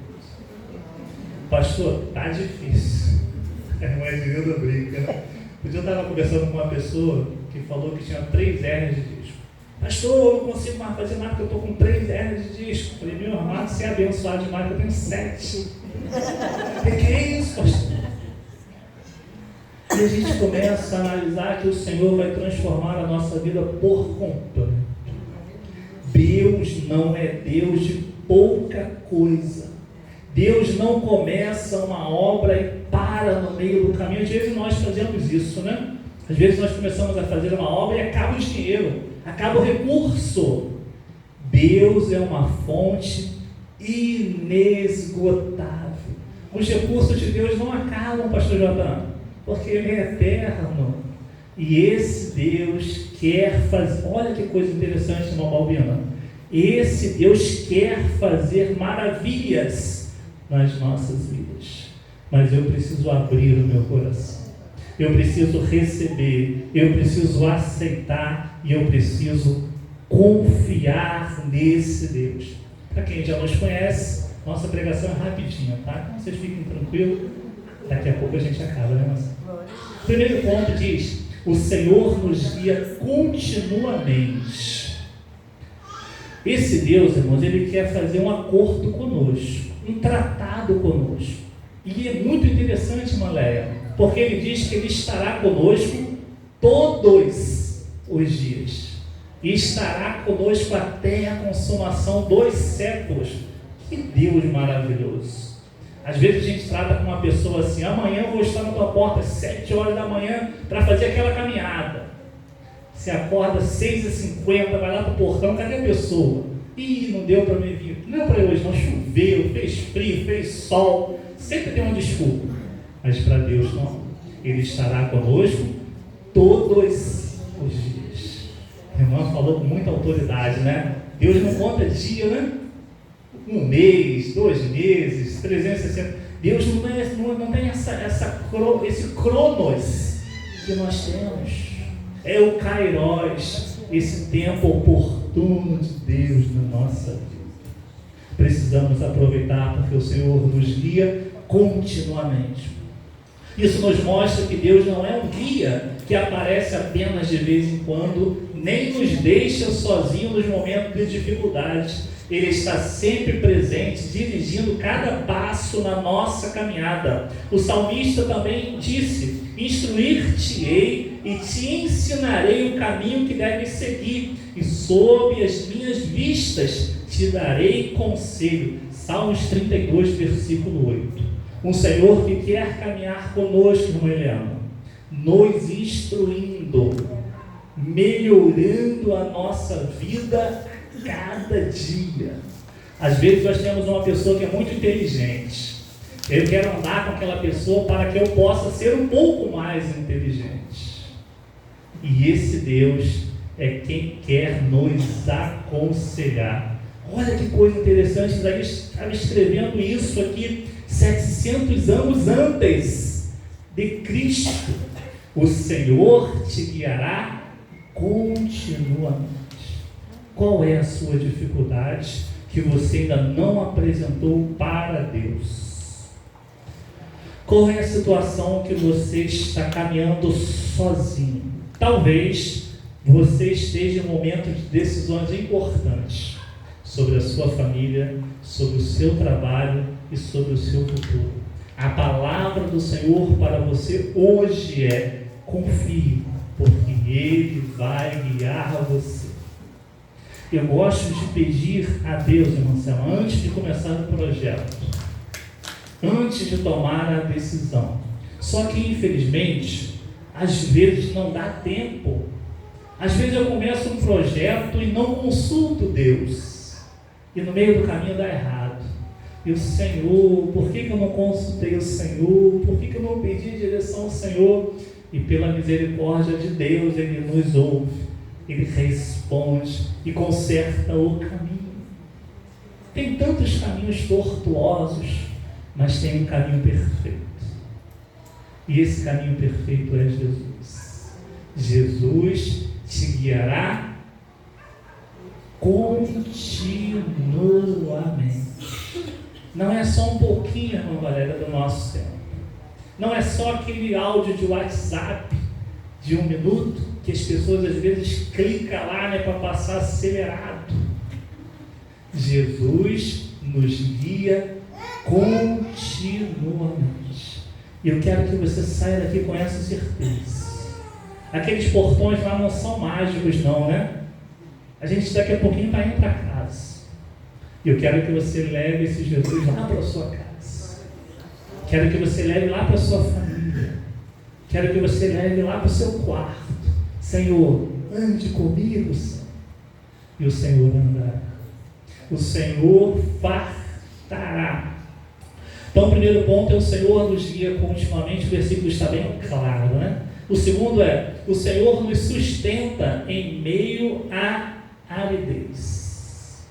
Pastor, está difícil. A irmã Edilda brinca, né? Um dia eu estava conversando com uma pessoa que falou que tinha 3 hernias de disco. Pastor, eu não consigo mais fazer nada porque eu estou com 3 hernias de disco. Falei, meu amado, você é abençoado demais, eu tenho 7. O que é isso, pastor? E a gente começa a analisar que o Senhor vai transformar a nossa vida por completo. Deus não é Deus de pouca coisa. Deus não começa uma obra e para no meio do caminho. Às vezes nós fazemos isso, né? Às vezes nós começamos a fazer uma obra e acaba o dinheiro, acaba o recurso. Deus é uma fonte inesgotável. Os recursos de Deus não acabam, pastor Jordão, porque Ele é eterno. E esse Deus quer fazer, olha que coisa interessante, irmão Balbina. Esse Deus quer fazer maravilhas nas nossas vidas. Mas eu preciso abrir o meu coração. Eu preciso receber, eu preciso aceitar e eu preciso confiar nesse Deus. Para quem já nos conhece, nossa pregação é rapidinha, tá? Então vocês fiquem tranquilos. Daqui a pouco a gente acaba, né, Marcelo? O primeiro ponto diz: o Senhor nos guia continuamente. Esse Deus, irmãos, Ele quer fazer um acordo conosco, um tratado conosco. E é muito interessante, Maléia, porque Ele diz que Ele estará conosco todos os dias. E estará conosco até a consumação dos séculos. Que Deus maravilhoso! Às vezes a gente trata com uma pessoa assim: amanhã eu vou estar na tua porta às 7 horas da manhã para fazer aquela caminhada. Você acorda às 6h50, vai lá para o portão, cadê a pessoa? Ih, não deu para me vir. Não deu para hoje, não, choveu, fez frio, fez sol. Sempre tem uma desculpa. Mas para Deus não. Ele estará conosco todos os dias. A irmã falou com muita autoridade, né? Deus não conta dia, né? 1 mês, 2 meses, 360. Deus não tem esse cronos que nós temos. É o Kairos, esse tempo oportuno de Deus na nossa vida. Precisamos aproveitar porque o Senhor nos guia continuamente. Isso nos mostra que Deus não é um guia que aparece apenas de vez em quando, nem nos deixa sozinhos nos momentos de dificuldade. Ele está sempre presente, dirigindo cada passo na nossa caminhada. O salmista também disse: instruir-te-ei e te ensinarei o caminho que deves seguir, e sob as minhas vistas te darei conselho. Salmos 32, versículo 8. Um Senhor que quer caminhar conosco, irmã Helena, nos instruindo, melhorando a nossa vida cada dia. Às vezes nós temos uma pessoa que é muito inteligente. Eu quero andar com aquela pessoa para que eu possa ser um pouco mais inteligente. E esse Deus é quem quer nos aconselhar. Olha que coisa interessante, Isaías estava escrevendo isso aqui 700 anos antes de Cristo. O Senhor te guiará continuamente. Qual é a sua dificuldade que você ainda não apresentou para Deus? Qual é a situação que você está caminhando sozinho? Talvez você esteja em um momento de decisões importantes sobre a sua família, sobre o seu trabalho e sobre o seu futuro. A palavra do Senhor para você hoje é: confie, porque Ele vai guiar você. Eu gosto de pedir a Deus, irmã Selma, antes de começar o projeto, antes de tomar a decisão. Só que, infelizmente, às vezes não dá tempo. Às vezes eu começo um projeto e não consulto Deus. E no meio do caminho dá errado. E o Senhor, por que eu não consultei o Senhor? Por que eu não pedi direção ao Senhor? E pela misericórdia de Deus, Ele nos ouve, Ele responde e conserta o caminho. Tem tantos caminhos tortuosos, mas tem um caminho perfeito. E esse caminho perfeito é Jesus. Jesus te guiará continuamente. Não é só um pouquinho, irmã Valéria, do nosso tempo. Não é só aquele áudio de WhatsApp de 1 minuto que as pessoas às vezes clicam lá, né, para passar acelerado. Jesus nos guia continuamente. E eu quero que você saia daqui com essa certeza. Aqueles portões lá não são mágicos não, né? A gente daqui a pouquinho está indo para casa. E eu quero que você leve esse Jesus lá para a sua casa. Quero que você leve lá para a sua família. Quero que você leve lá para o seu quarto. Senhor, ande comigo, Senhor. E o Senhor andará. O Senhor fartará. Então, o primeiro ponto é: o Senhor nos guia continuamente. O versículo está bem claro, né? O segundo é: o Senhor nos sustenta em meio à aridez.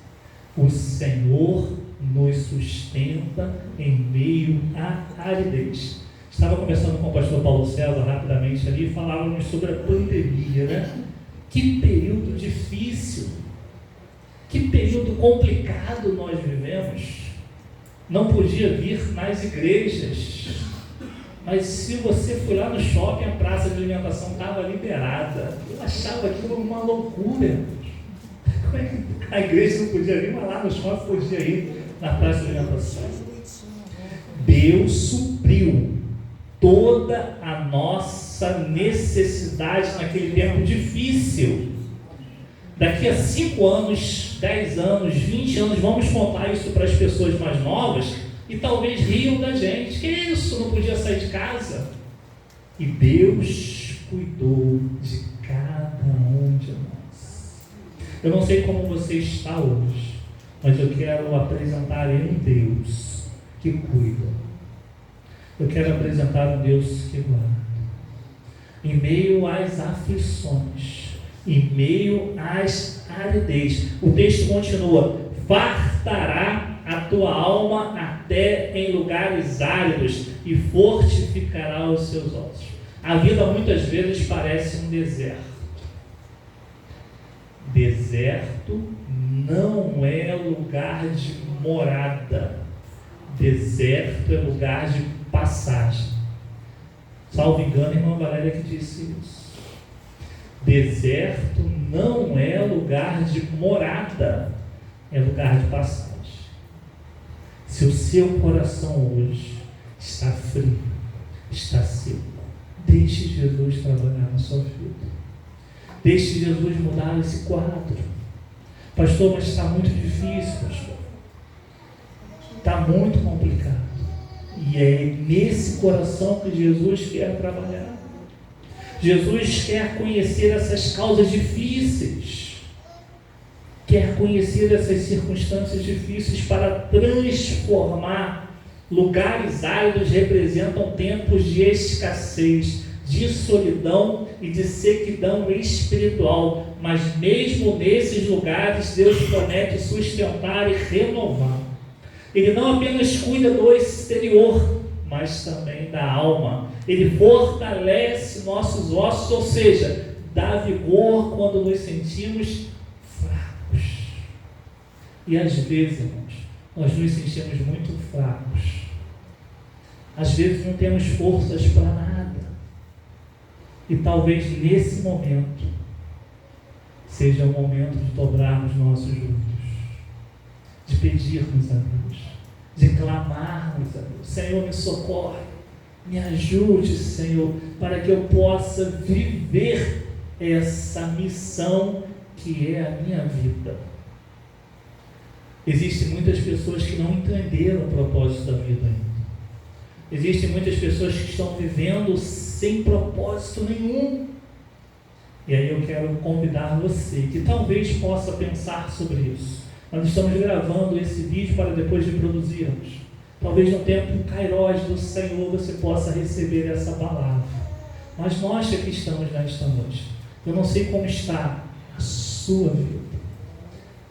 O Senhor nos sustenta em meio à aridez. Estava conversando com o pastor Paulo César rapidamente ali e falávamos sobre a pandemia, né? Que período difícil, que período complicado nós vivemos. Não podia vir nas igrejas, mas se você foi lá no shopping, a praça de alimentação estava liberada. Eu achava aquilo uma loucura. Como é que a igreja não podia vir, mas lá no shopping podia ir na praça de alimentação? Deus supriu toda a nossa necessidade naquele tempo difícil. Daqui a 5 anos, 10 anos, 20 anos, vamos contar isso para as pessoas mais novas e talvez riam da gente. Que isso? Não podia sair de casa? E Deus cuidou de cada um de nós. Eu não sei como você está hoje, mas eu quero apresentar um Deus que cuida. Eu quero apresentar um Deus que guarda. Em meio às aflições, em meio às aridez. O texto continua: fartará a tua alma até em lugares áridos e fortificará os seus ossos. A vida muitas vezes parece um deserto. Deserto não é lugar de morada. Deserto é lugar de passagem. Salvo engano, irmã Valéria que disse isso. Deserto não é lugar de morada, é lugar de passagem. Se o seu coração hoje está frio, está seco, deixe Jesus trabalhar na sua vida. Deixe Jesus mudar esse quadro. Pastor, mas está muito difícil, pastor. Está muito complicado. E é nesse coração que Jesus quer trabalhar. Jesus quer conhecer essas causas difíceis, quer conhecer essas circunstâncias difíceis para transformar. Lugares áridos representam tempos de escassez, de solidão e de sequidão espiritual, mas mesmo nesses lugares Deus promete sustentar e renovar. Ele não apenas cuida do exterior, mas também da alma. Ele fortalece nossos ossos, ou seja, dá vigor quando nos sentimos fracos. E às vezes, irmãos, nós nos sentimos muito fracos. Às vezes não temos forças para nada. E talvez nesse momento seja o momento de dobrarmos nossos joelhos, de pedirmos a Deus, de clamarmos a Deus. Senhor, me socorre, me ajude, Senhor, para que eu possa viver essa missão que é a minha vida. Existem muitas pessoas que não entenderam o propósito da vida ainda. Existem muitas pessoas que estão vivendo sem propósito nenhum. E aí eu quero convidar você, que talvez possa pensar sobre isso. Nós estamos gravando esse vídeo para depois de produzirmos. Talvez no tempo Kairos do Senhor você possa receber essa palavra. Mas nós que aqui estamos nesta noite, eu não sei como está a sua vida.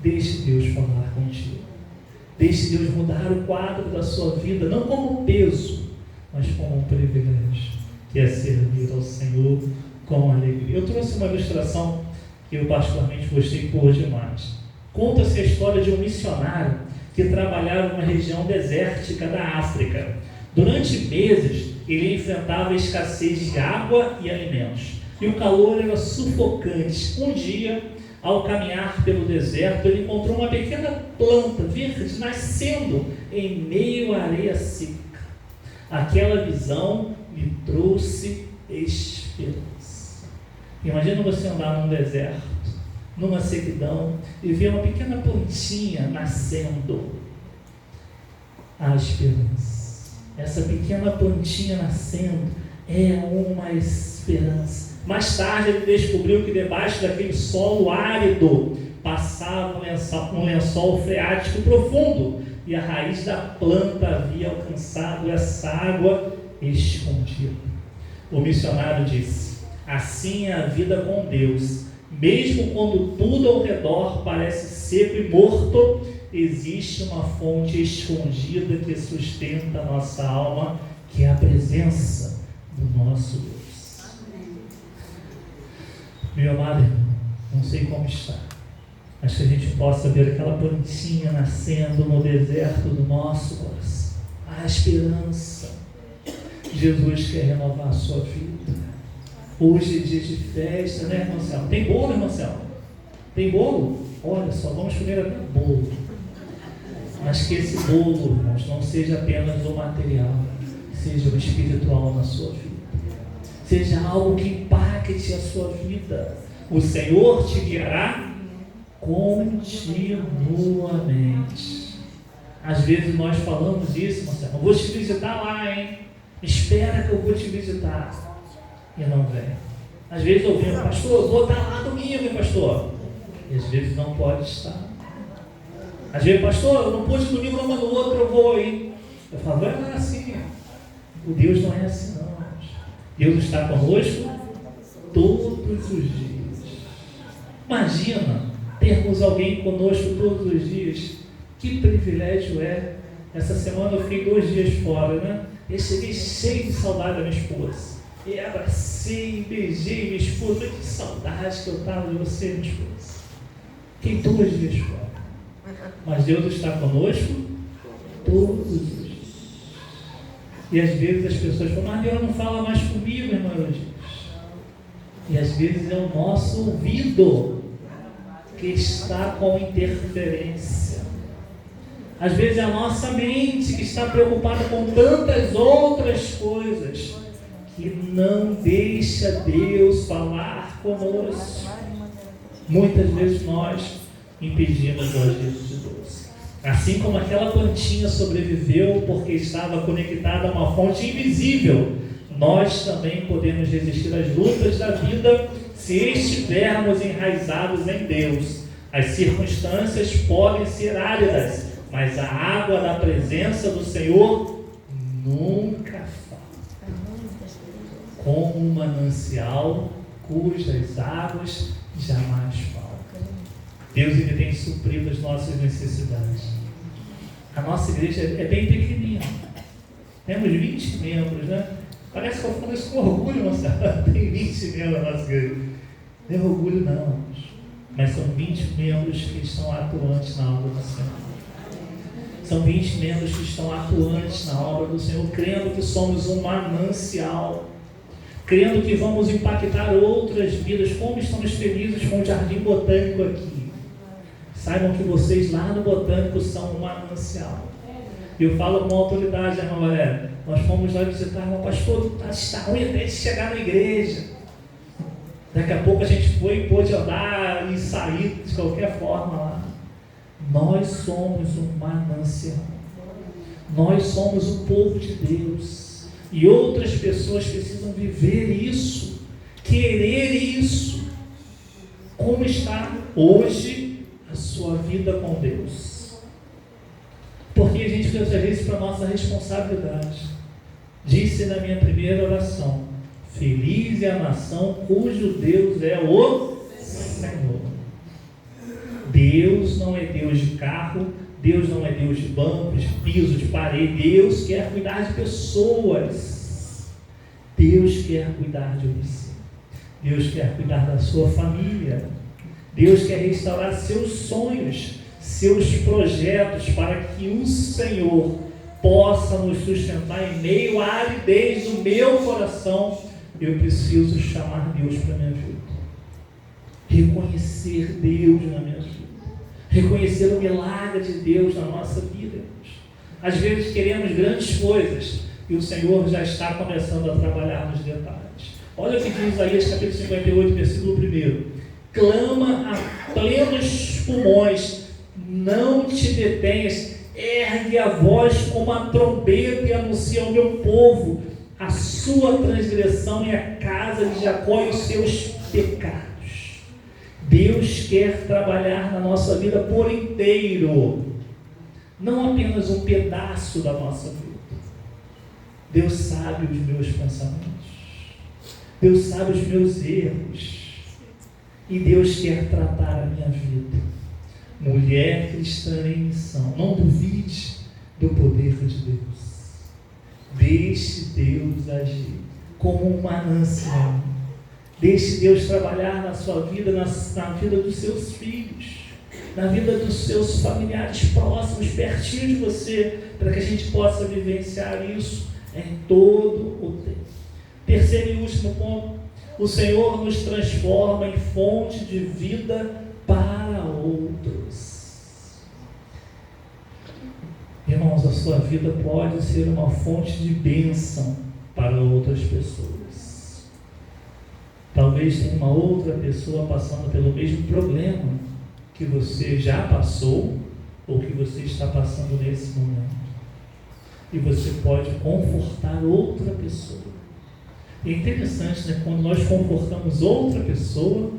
Deixe Deus falar contigo. Deixe Deus mudar o quadro da sua vida, não como peso, mas como um privilégio, que é servir ao Senhor com alegria. Eu trouxe uma ilustração que eu particularmente gostei por demais. Conta-se a história de um missionário que trabalhava numa região desértica da África. Durante meses, ele enfrentava a escassez de água e alimentos. E o calor era sufocante. Um dia, ao caminhar pelo deserto, ele encontrou uma pequena planta verde nascendo em meio à areia seca. Aquela visão lhe trouxe esperança. Imagina você andar num deserto, numa sequidão, e ver uma pequena plantinha nascendo. A esperança. Essa pequena plantinha nascendo é uma esperança. Mais tarde ele descobriu que debaixo daquele solo árido passava um lençol freático profundo, e a raiz da planta havia alcançado essa água escondida. O missionário disse: assim é a vida com Deus. Mesmo quando tudo ao redor parece seco e morto, existe uma fonte escondida que sustenta a nossa alma, que é a presença do nosso Deus. Meu amado irmão, não sei como está, mas que a gente possa ver aquela plantinha nascendo no deserto do nosso coração. A esperança. Jesus quer renovar a sua vida. Hoje é dia de festa, né, irmão Celso? Tem bolo, irmão Celso? Tem bolo? Olha só, vamos comer até bolo. Mas que esse bolo, irmãos, não seja apenas o material, seja o espiritual na sua vida. Seja algo que impacte a sua vida. O Senhor te guiará continuamente. Às vezes nós falamos isso, Marcelo: eu vou te visitar lá, hein? Espera que eu vou te visitar. E não vem. Às vezes ouvimos: pastor, eu vou estar lá domingo, hein, pastor? E às vezes não pode estar. Às vezes: pastor, eu não pude domingo, mas no outro eu vou aí. Eu falo: vai lá assim. O Deus não é assim, não. Deus está conosco todos os dias. Imagina termos alguém conosco todos os dias. Que privilégio é. Essa semana eu fiquei 2 dias fora, né? Eu cheguei cheio de saudade da minha esposa. E abracei, beijei minha esposa. Que saudade que eu estava de você, minha esposa. Fiquei 2 dias fora. Mas Deus está conosco todos os dias. E às vezes as pessoas falam: mas Deus não fala mais comigo, irmão Eudias. E às vezes é o nosso ouvido que está com interferência. Às vezes é a nossa mente que está preocupada com tantas outras coisas, que não deixa Deus falar conosco. Muitas vezes nós impedimos o agir de Deus. Assim como aquela plantinha sobreviveu porque estava conectada a uma fonte invisível, nós também podemos resistir às lutas da vida se estivermos enraizados em Deus. As circunstâncias podem ser áridas, mas a água da presença do Senhor nunca falta. Como um manancial cujas águas jamais faltam. Deus, ele tem suprido as nossas necessidades. A nossa igreja é bem pequenininha. Temos 20 membros, né? Parece que eu falo isso com orgulho, nossa. Tem 20 membros na nossa igreja. Não é orgulho, não. Mas são 20 membros que estão atuantes na obra do Senhor. São 20 membros que estão atuantes na obra do Senhor, crendo que somos um manancial. crendo que vamos impactar outras vidas. Como estamos felizes com o Jardim Botânico aqui. Saibam que vocês lá no Botânico são um manancial. Eu falo com autoridade, irmã Valéria. Nós fomos lá visitar, mas pastor, está ruim até de chegar na igreja. Daqui a pouco a gente foi e pôde andar e sair de qualquer forma lá. Nós somos um manancial. Nós somos o povo de Deus. E outras pessoas precisam viver isso, querer isso. Como está hoje a sua vida com Deus? Porque a gente precisa trazer isso para a nossa responsabilidade. Disse na minha primeira oração: feliz é a nação cujo Deus é o Senhor. Deus não é Deus de carro, Deus não é Deus de banco, de piso, de parede. Deus quer cuidar de pessoas. Deus quer cuidar de você. Deus quer cuidar da sua família. Deus quer restaurar seus sonhos, seus projetos, para que o Senhor possa nos sustentar em meio à aridez do meu coração. Eu preciso chamar Deus para a minha vida. Reconhecer Deus na minha vida. Reconhecer o milagre de Deus na nossa vida. Às vezes queremos grandes coisas e o Senhor já está começando a trabalhar nos detalhes. Olha o que diz Isaías capítulo 58, versículo 1. Clama a plenos pulmões, não te detenhas, ergue a voz como a trombeta e anuncia ao meu povo a sua transgressão e a casa de Jacó e os seus pecados. Deus quer trabalhar na nossa vida por inteiro, não apenas um pedaço da nossa vida. Deus sabe os meus pensamentos, Deus sabe os meus erros, e Deus quer tratar a minha vida. Mulher cristã em missão, não duvide do poder de Deus. Deixe Deus agir como um manancial. Deixe Deus trabalhar na sua vida, na vida dos seus filhos, na vida dos seus familiares próximos, pertinho de você, para que a gente possa vivenciar isso em todo o tempo. Terceiro e último ponto: o Senhor nos transforma em fonte de vida para outros. Irmãos, a sua vida pode ser uma fonte de bênção para outras pessoas. Talvez tenha uma outra pessoa passando pelo mesmo problema que você já passou ou que você está passando nesse momento. E você pode confortar outra pessoa. E é interessante, né? Quando nós confortamos outra pessoa,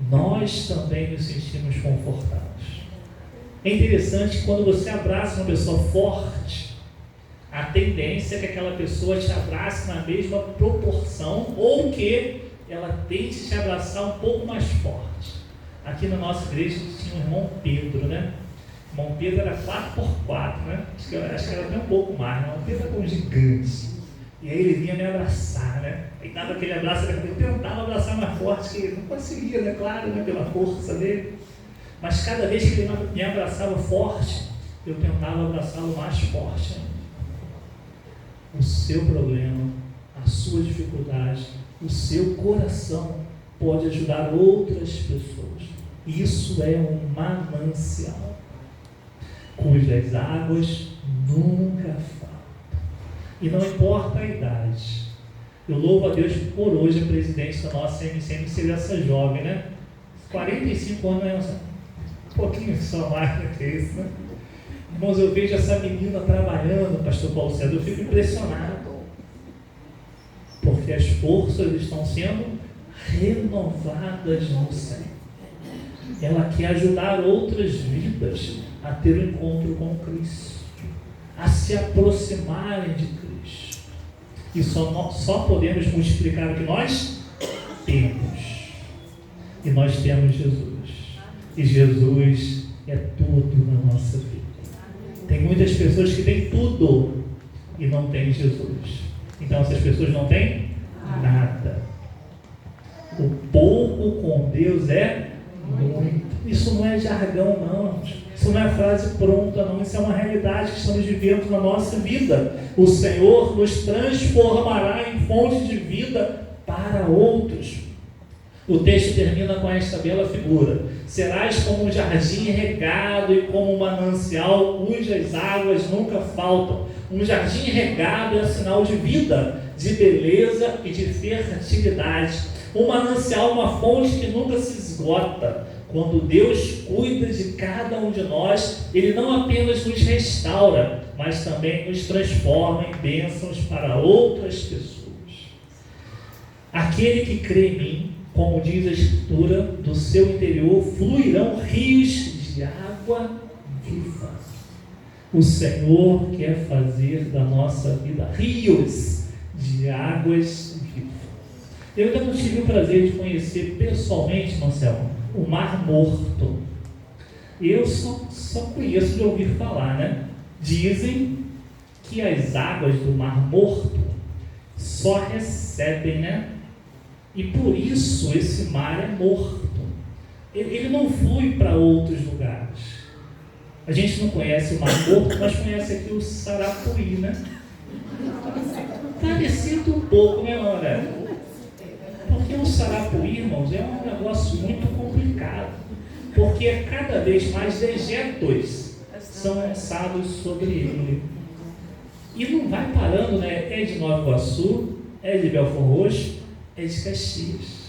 nós também nos sentimos confortados. É interessante quando você abraça uma pessoa forte, a tendência é que aquela pessoa te abrace na mesma proporção ou que ela tente te abraçar um pouco mais forte. Aqui na nossa igreja tinha o irmão Pedro, né? O irmão Pedro era 4x4, né? Acho que era até um pouco mais, né? O Pedro era um gigante. E aí ele vinha me abraçar, né? Aí dava aquele abraço, eu tentava abraçar mais forte, que ele não conseguia, né? Claro, né? Pela força dele. Mas cada vez que ele me abraçava forte, eu tentava abraçá-lo mais forte ainda. O seu problema, a sua dificuldade, o seu coração pode ajudar outras pessoas. Isso é um manancial cujas águas nunca faltam. E não importa a idade. Eu louvo a Deus por hoje a presidente da nossa MCM ser essa jovem, né? 45 anos, né? Um pouquinho só mais do que isso, né? Irmãos, eu vejo essa menina trabalhando, pastor Paulo César, eu fico impressionado. Porque as forças estão sendo renovadas no Senhor. Ela quer ajudar outras vidas a ter um encontro com Cristo, a se aproximarem de Cristo. E só podemos multiplicar o que nós temos. E nós temos Jesus. E Jesus é tudo na nossa vida. Tem muitas pessoas que têm tudo e não têm Jesus. Então essas pessoas não têm nada. O pouco com Deus é muito. Isso não é jargão, não. Isso não é frase pronta, não. Isso é uma realidade que estamos vivendo na nossa vida. O Senhor nos transformará em fonte de vida para outros. O texto termina com esta bela figura: serás como um jardim regado e como um manancial cujas águas nunca faltam. Um jardim regado é sinal de vida, de beleza e de fertilidade. Um manancial, uma fonte que nunca se esgota. Quando Deus cuida de cada um de nós, Ele não apenas nos restaura, mas também nos transforma em bênçãos para outras pessoas. Aquele que crê em mim, como diz a Escritura, do seu interior fluirão rios de água viva. O Senhor quer fazer da nossa vida rios de águas vivas. Eu ainda não tive o prazer de conhecer pessoalmente, Marcelo, o Mar Morto. Eu só conheço de ouvir falar, né? Dizem que as águas do Mar Morto só recebem, né? E por isso esse mar é morto. Ele não flui para outros lugares. A gente não conhece o Mar Morto, mas conhece aqui o Sarapuí, né? Parecido um pouco, né, Laura? Porque o Sarapuí, irmãos, é um negócio muito complicado. Porque cada vez mais dejetos são lançados sobre ele. E não vai parando, né? É de Nova Iguaçu, é de Belford Roxo, é de Caxias.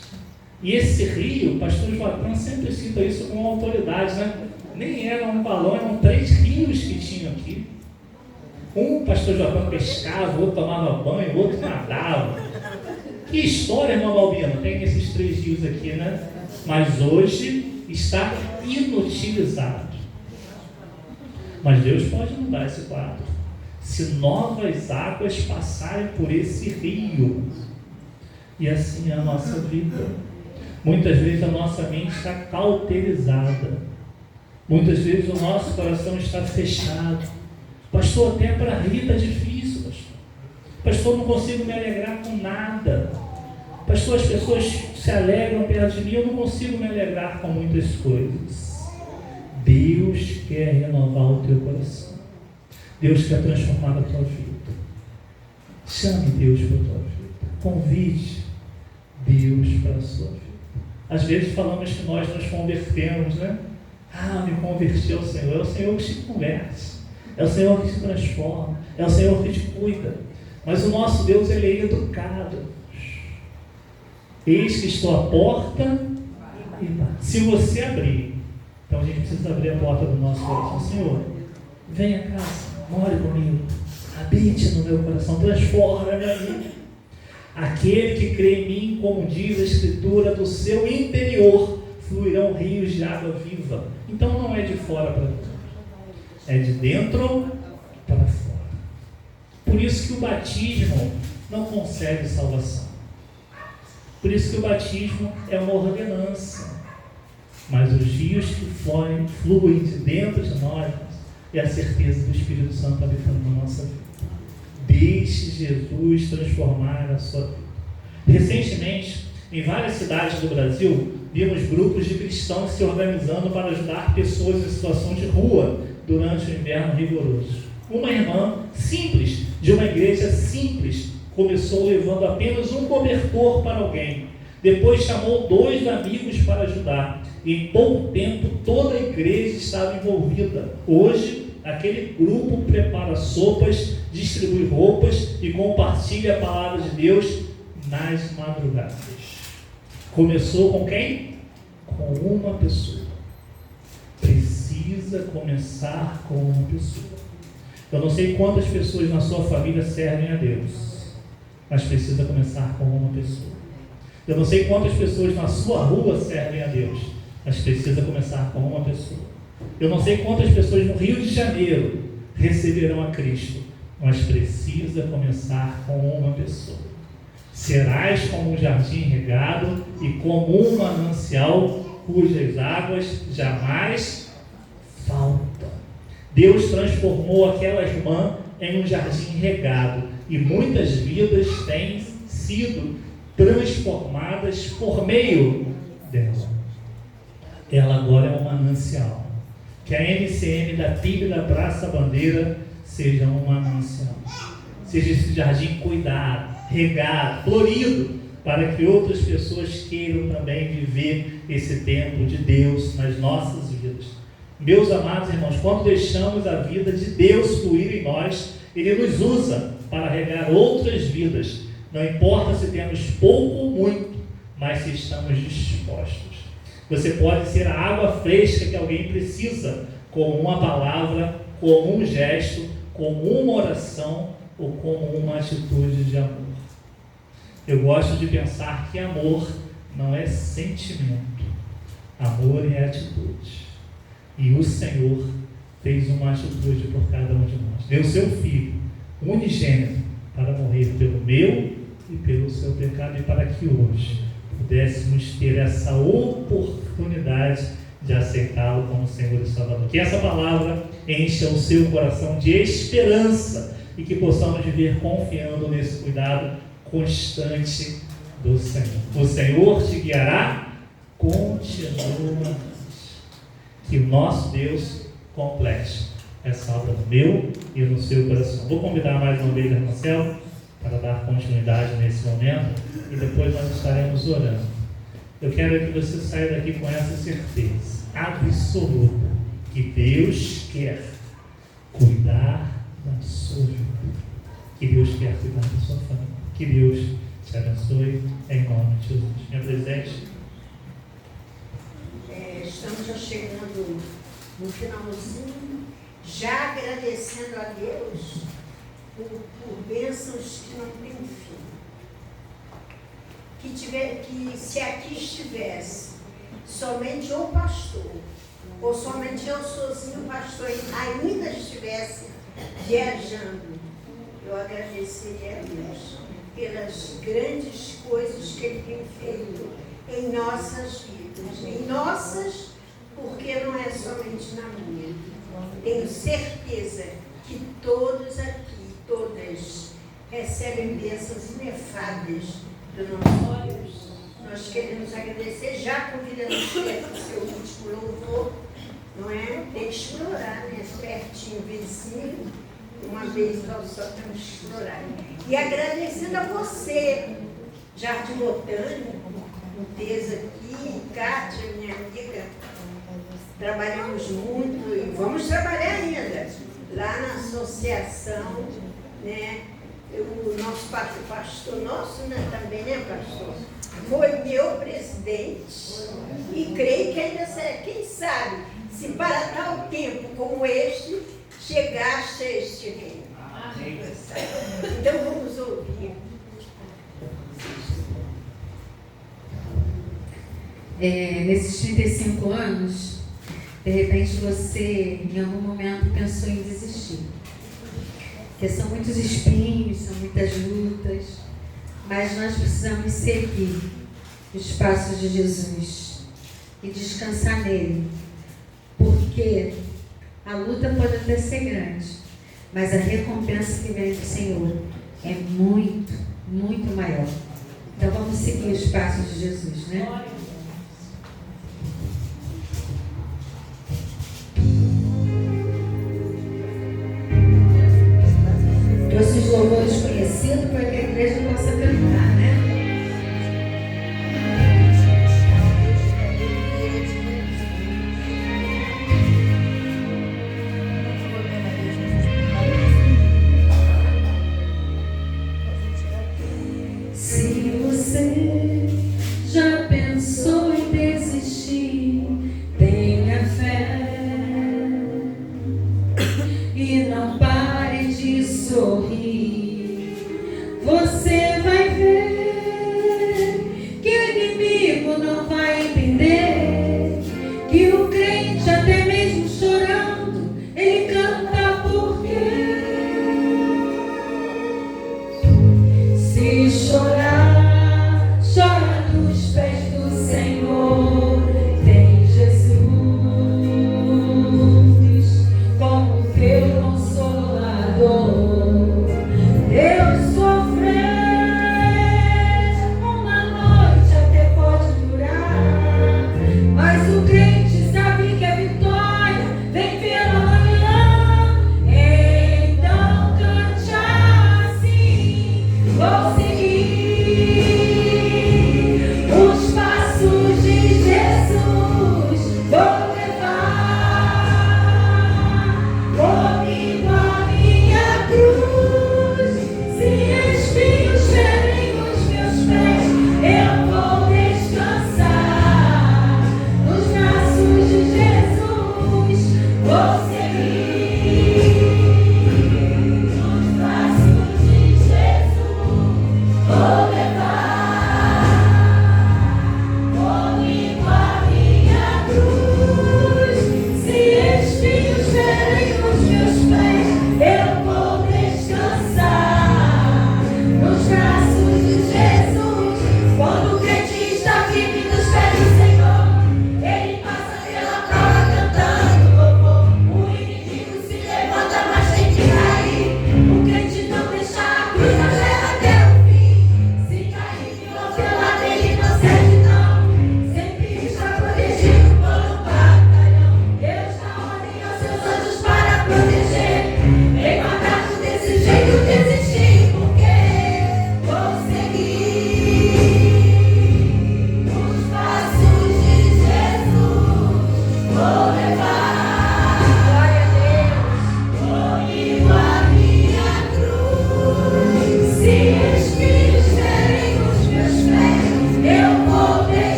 E esse rio, o pastor Joaquim sempre cita isso com autoridade, né? Nem era um balão, eram 3 rios que tinham aqui. Um, o pastor Joaquim pescava, o outro tomava banho, o outro nadava. Que história, irmão Albino, tem esses 3 rios aqui, né? Mas hoje está inutilizado. Mas Deus pode mudar esse quadro. Se novas águas passarem por esse rio. E assim é a nossa vida. Muitas vezes a nossa mente está cauterizada. Muitas vezes o nosso coração está fechado. Pastor, até para rir está difícil, pastor. Pastor, não consigo me alegrar com nada. Pastor, as pessoas se alegram perto de mim, eu não consigo me alegrar com muitas coisas. Deus quer renovar o teu coração. Deus quer transformar a tua vida. Chame Deus para a tua vida. Convide Deus para a sua vida. Às vezes falamos que nós nos convertemos, né? Me converti ao Senhor. É o Senhor que te converte. É o Senhor que te transforma. É o Senhor que te cuida. Mas o nosso Deus, Ele é educado. Eis que estou à porta e bate. Se você abrir, então a gente precisa abrir a porta do nosso coração. Senhor, venha a casa, more comigo, habite no meu coração, transforma a minha vida. Aquele que crê em mim, como diz a Escritura, do seu interior fluirão rios de água viva. Então não é de fora para dentro, é de dentro para fora. Por isso que o batismo não concede salvação. Por isso que o batismo é uma ordenança. Mas os rios que fluem de dentro de nós é a certeza do Espírito Santo habitando na nossa vida. Deixe Jesus transformar a sua vida. Recentemente, em várias cidades do Brasil, vimos grupos de cristãos se organizando para ajudar pessoas em situação de rua durante o inverno rigoroso. Uma irmã simples, de uma igreja simples, começou levando apenas um cobertor para alguém. Depois chamou 2 amigos para ajudar. E em pouco tempo toda a igreja estava envolvida. Hoje, aquele grupo prepara sopas, distribui roupas e compartilha a palavra de Deus nas madrugadas. Começou com quem? Com uma pessoa. Precisa começar com uma pessoa. Eu não sei quantas pessoas na sua família servem a Deus, mas precisa começar com uma pessoa. Eu não sei quantas pessoas na sua rua servem a Deus, mas precisa começar com uma pessoa. Eu não sei quantas pessoas no Rio de Janeiro receberão a Cristo, mas precisa começar com uma pessoa. Serás como um jardim regado e como um manancial cujas águas jamais faltam. Deus transformou aquela irmã em um jardim regado e muitas vidas têm sido transformadas por meio dela. Ela agora é um manancial. Que a MCM da PIB da Praça Bandeira seja um manancial. Seja esse jardim cuidado, regado, florido, para que outras pessoas queiram também viver esse tempo de Deus nas nossas vidas. Meus amados irmãos, quando deixamos a vida de Deus fluir em nós, Ele nos usa para regar outras vidas. Não importa se temos pouco ou muito, mas se estamos dispostos. Você pode ser a água fresca que alguém precisa, como uma palavra, como um gesto, como uma oração ou como uma atitude de amor. Eu gosto de pensar que amor não é sentimento, amor é atitude. E o Senhor fez uma atitude por cada um de nós. Deu seu Filho, unigênito, para morrer pelo meu e pelo seu pecado, e para que hoje pudéssemos ter essa oportunidade de aceitá-lo como Senhor e Salvador. Que essa palavra encha o seu coração de esperança e que possamos viver confiando nesse cuidado constante do Senhor. O Senhor te guiará continuamente. Que o nosso Deus complete essa obra no meu e no seu coração. Vou convidar mais uma vez a Marcelo para dar continuidade nesse momento e depois nós estaremos orando. Eu quero que você saia daqui com essa certeza absoluta que Deus quer cuidar da sua vida, que Deus quer cuidar da sua família, que Deus te abençoe em nome de Jesus. Minha presidente. Estamos já chegando no finalzinho, já agradecendo a Deus por bênçãos que não têm fim. Que se aqui estivesse somente o pastor, ou somente eu sozinho, o pastor, ainda estivesse viajando, eu agradeceria a Deus pelas grandes coisas que Ele tem feito em nossas vidas. Em nossas, porque não é somente na minha. Tenho certeza que todos aqui, todas, recebem bênçãos inefáveis do nosso Deus. Nós queremos agradecer, já convidando você para o seu último louvor, não é? Tem que explorar, né? Pertinho, vizinho, uma vez nós só temos que explorar. E agradecendo a você, Jardim Botânico, Teza aqui, Kátia, minha amiga, trabalhamos muito e vamos trabalhar ainda lá na associação, né? O nosso pastor nosso, né, também, né, pastor? Foi meu presidente e creio que ainda será, quem sabe, se para tal tempo como este, chegaste a este reino. Então vamos ouvir. Nesses 35 anos, de repente você, em algum momento, pensou em desistir. Porque são muitos espinhos, são muitas lutas, mas nós precisamos seguir os passos de Jesus e descansar nele. Porque a luta pode até ser grande, mas a recompensa que vem do Senhor é muito, muito maior. Então vamos seguir os passos de Jesus, né? Trouxe os louvores conhecidos para que a igreja possa cantar, né? Se você já pensou em desistir, tenha fé e não pare de sorrir. Você vai ver que o inimigo não vai entender que o crente, até mesmo chorando, ele canta porque se chorar, chora nos pés do Senhor. Tem Jesus como teu consolador. Deus sofreu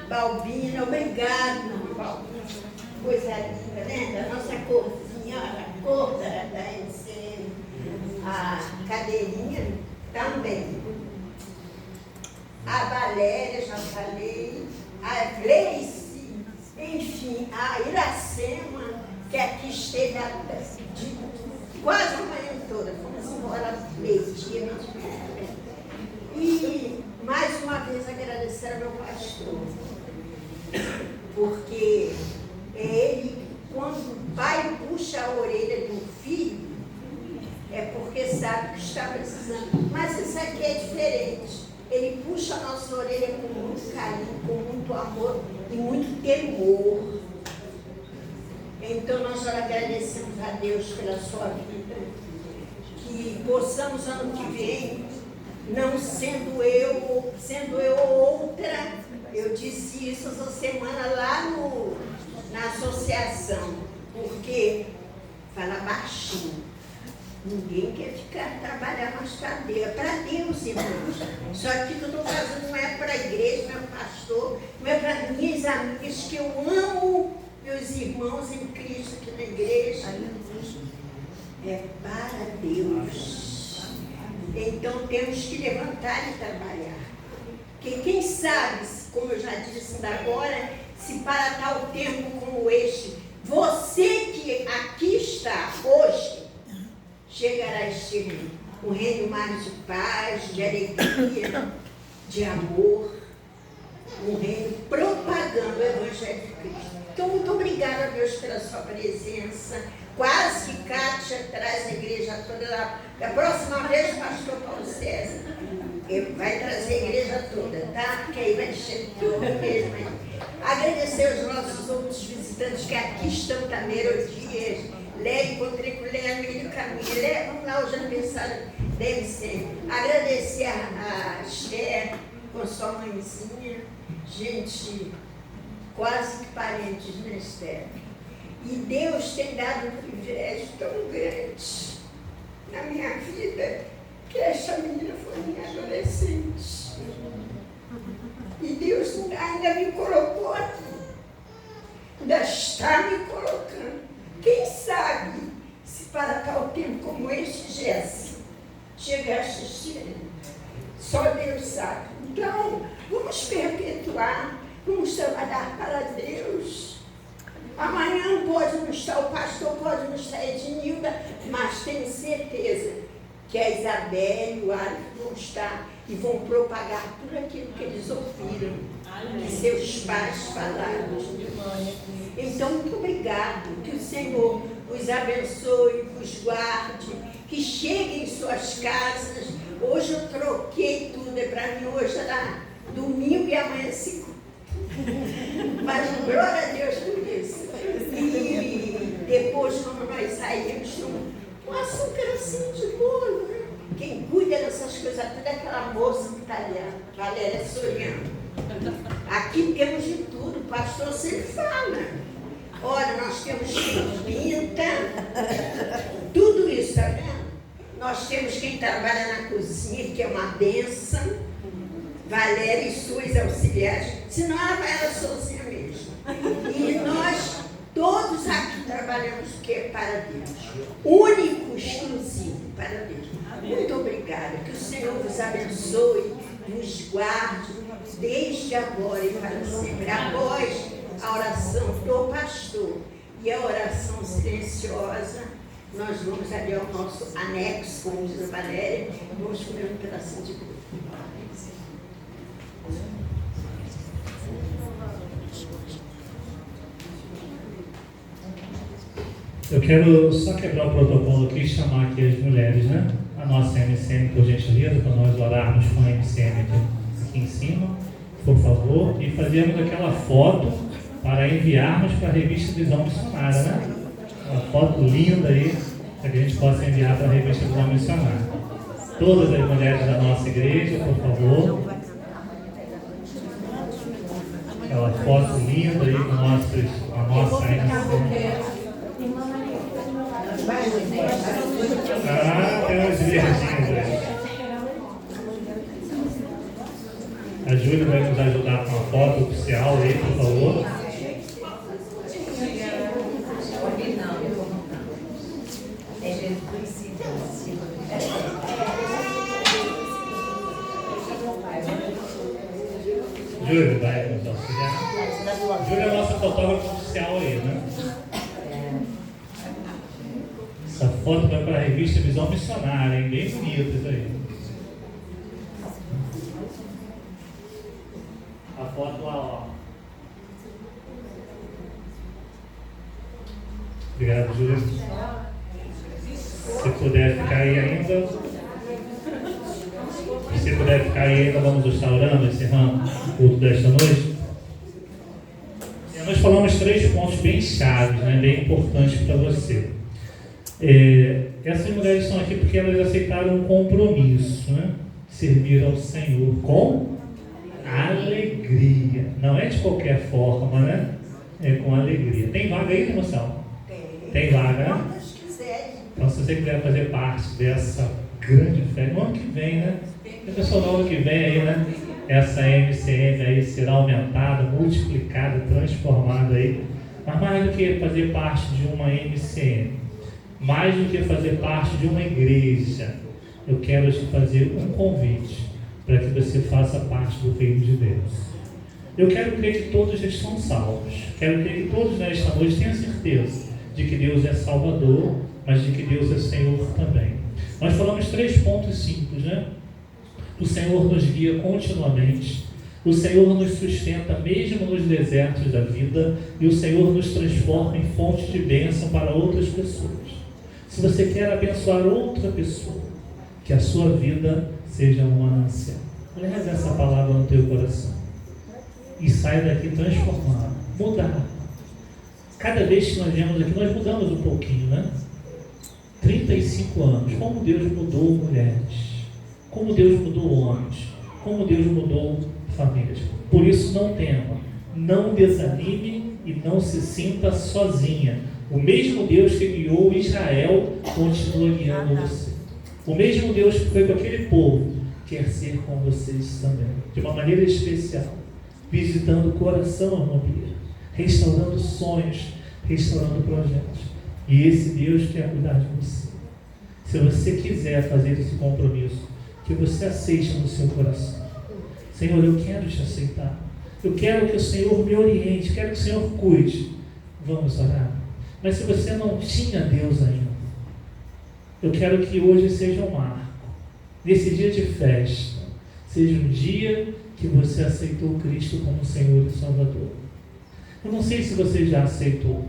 Balbina, obrigado, Balbina. Coisa linda, né? Da nossa corzinha, a cor da NCM. A cadeirinha também. A Valéria, já falei. A Gleice, enfim, a Iracema, que aqui esteve quase a manhã toda. Fomos embora meio-dia, e mais uma vez agradecer ao meu pastor, porque ele, quando o pai puxa a orelha do filho, é porque sabe que está precisando. Mas isso aqui é diferente. Ele puxa a nossa orelha com muito carinho, com muito amor e muito temor. Então nós agradecemos a Deus pela sua vida, que possamos ano que vem, não sendo eu outra. Eu disse isso essa semana lá na associação, porque Fala baixinho. Ninguém quer ficar trabalhando mais para Deus. É para Deus, irmãos. Só que o que eu estou fazendo não é para a igreja, não é para o pastor, não é para minhas amigas, que eu amo meus irmãos em Cristo aqui na igreja. É para Deus. Então temos que levantar e trabalhar. Porque quem sabe, como eu já disse ainda agora, se para tal tempo como este, você que aqui está hoje, chegará a este um reino mais de paz, de alegria, de amor, um reino propagando o Evangelho de Cristo. Então, muito obrigada a Deus pela sua presença. Quase que Kátia traz a igreja toda. Da próxima vez, o pastor Paulo César vai trazer a igreja toda, tá? Porque aí vai encher tudo mesmo. Agradecer aos nossos outros visitantes que aqui estão também, Herodias, Léa, encontrei com Léa no meio do caminho. Léa, vamos lá, hoje é aniversário dele sempre. Agradecer a Esther com sua mãezinha. Gente, quase que parentes, né, Esther? E Deus tem dado um privilégio tão grande na minha vida, que essa menina foi minha adolescente. E Deus ainda me colocou aqui. Ainda está me colocando. Quem sabe, se para tal tempo como este, Jéssica, chegar a assistir, só Deus sabe. Então, vamos perpetuar, vamos trabalhar para Deus. Amanhã pode não estar o pastor, pode não estar a Ednilda, mas tenho certeza que a Isabel e o Ari vão estar e vão propagar tudo aquilo que eles ouviram, que seus pais falaram. Então, muito obrigado, que o Senhor os abençoe, os guarde, que cheguem em suas casas. Hoje eu troquei tudo, para mim hoje era domingo e amanhã segunda. Mas glória a Deus por isso. E depois, quando nós saímos, um açúcar assim de bolo, né? Quem cuida dessas coisas tudo é aquela moça italiana, Valéria Soriano. Aqui temos de tudo, o pastor sempre fala. Olha, nós temos quem pinta, tudo isso, tá vendo? Nós temos quem trabalha na cozinha, que é uma bênção. Valéria e suas auxiliares, senão ela vai ela sozinha mesmo. E nós todos aqui trabalhamos o que é para Deus. Único, exclusivo para Deus. Muito obrigada. Que o Senhor vos abençoe, vos guarde, desde agora e para sempre. Após a oração do pastor e a oração silenciosa, nós vamos ali ao nosso anexo, como diz a Valéria, vamos comer um pedacinho de bolo. Eu quero só quebrar o protocolo aqui e chamar aqui as mulheres, né? A nossa MCM, por gentileza, para nós orarmos com a MCM aqui em cima, por favor, e fazermos aquela foto para enviarmos para a revista Visão Missionária, né? Uma foto linda aí, para que a gente possa enviar para a revista Visão Missionária. Todas as mulheres da nossa igreja, por favor. Aquela foto linda aí com a nossa MCM. Ah, tem umas verdinhas aí. A Júlia vai nos ajudar com a foto oficial aí, por favor. Júlia vai nos auxiliar. Júlia é a nossa fotógrafa oficial aí, né? Essa foto vai para a revista Visão Missionária, hein? Bem bonita isso aí. A foto lá, ó. Obrigado, Júlia. Se puder ficar aí ainda. Se puder ficar aí ainda, vamos estar orando, encerrando o culto desta noite. E nós falamos 3 pontos bem chaves, né? Bem importantes para você. Essas mulheres estão aqui porque elas aceitaram um compromisso, né? Servir ao Senhor com alegria. Não é de qualquer forma, né? É com alegria. Tem vaga aí, moção? Tem vaga, né? sede. Então, se você quiser fazer parte dessa grande festa, no ano que vem, né? A pessoa no ano que vem aí, né? Essa MCM aí será aumentada, multiplicada, transformada aí. Mas mais do que fazer parte de uma MCM, mais do que fazer parte de uma igreja, eu quero te fazer um convite para que você faça parte do reino de Deus. Eu quero crer que todos estão salvos. Quero crer que todos nesta noite tenham certeza de que Deus é Salvador, mas de que Deus é Senhor também. Nós falamos 3 pontos simples, né? O Senhor nos guia continuamente, o Senhor nos sustenta mesmo nos desertos da vida e o Senhor nos transforma em fonte de bênção para outras pessoas. Se você quer abençoar outra pessoa, que a sua vida seja uma manancial. Leve essa palavra no teu coração e saia daqui transformado, mudado. Cada vez que nós viemos aqui, nós mudamos um pouquinho, né? 35 anos, como Deus mudou mulheres, como Deus mudou homens, como Deus mudou famílias. Por isso não tema, não desanime e não se sinta sozinha. O mesmo Deus que guiou Israel continua guiando você. O mesmo Deus que foi com aquele povo quer ser com vocês também, de uma maneira especial, visitando o coração, irmão Bia, restaurando sonhos, restaurando projetos. E esse Deus quer cuidar de você. Se você quiser fazer esse compromisso, que você aceite no seu coração. Senhor, eu quero te aceitar. Eu quero que o Senhor me oriente, quero que o Senhor cuide. Vamos orar. Mas se você não tinha Deus ainda, eu quero que hoje seja um marco. Nesse dia de festa, seja um dia que você aceitou Cristo como Senhor e Salvador. Eu não sei se você já aceitou,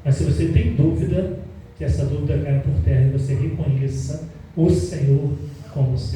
mas se você tem dúvida, que essa dúvida caia por terra e você reconheça o Senhor como Senhor.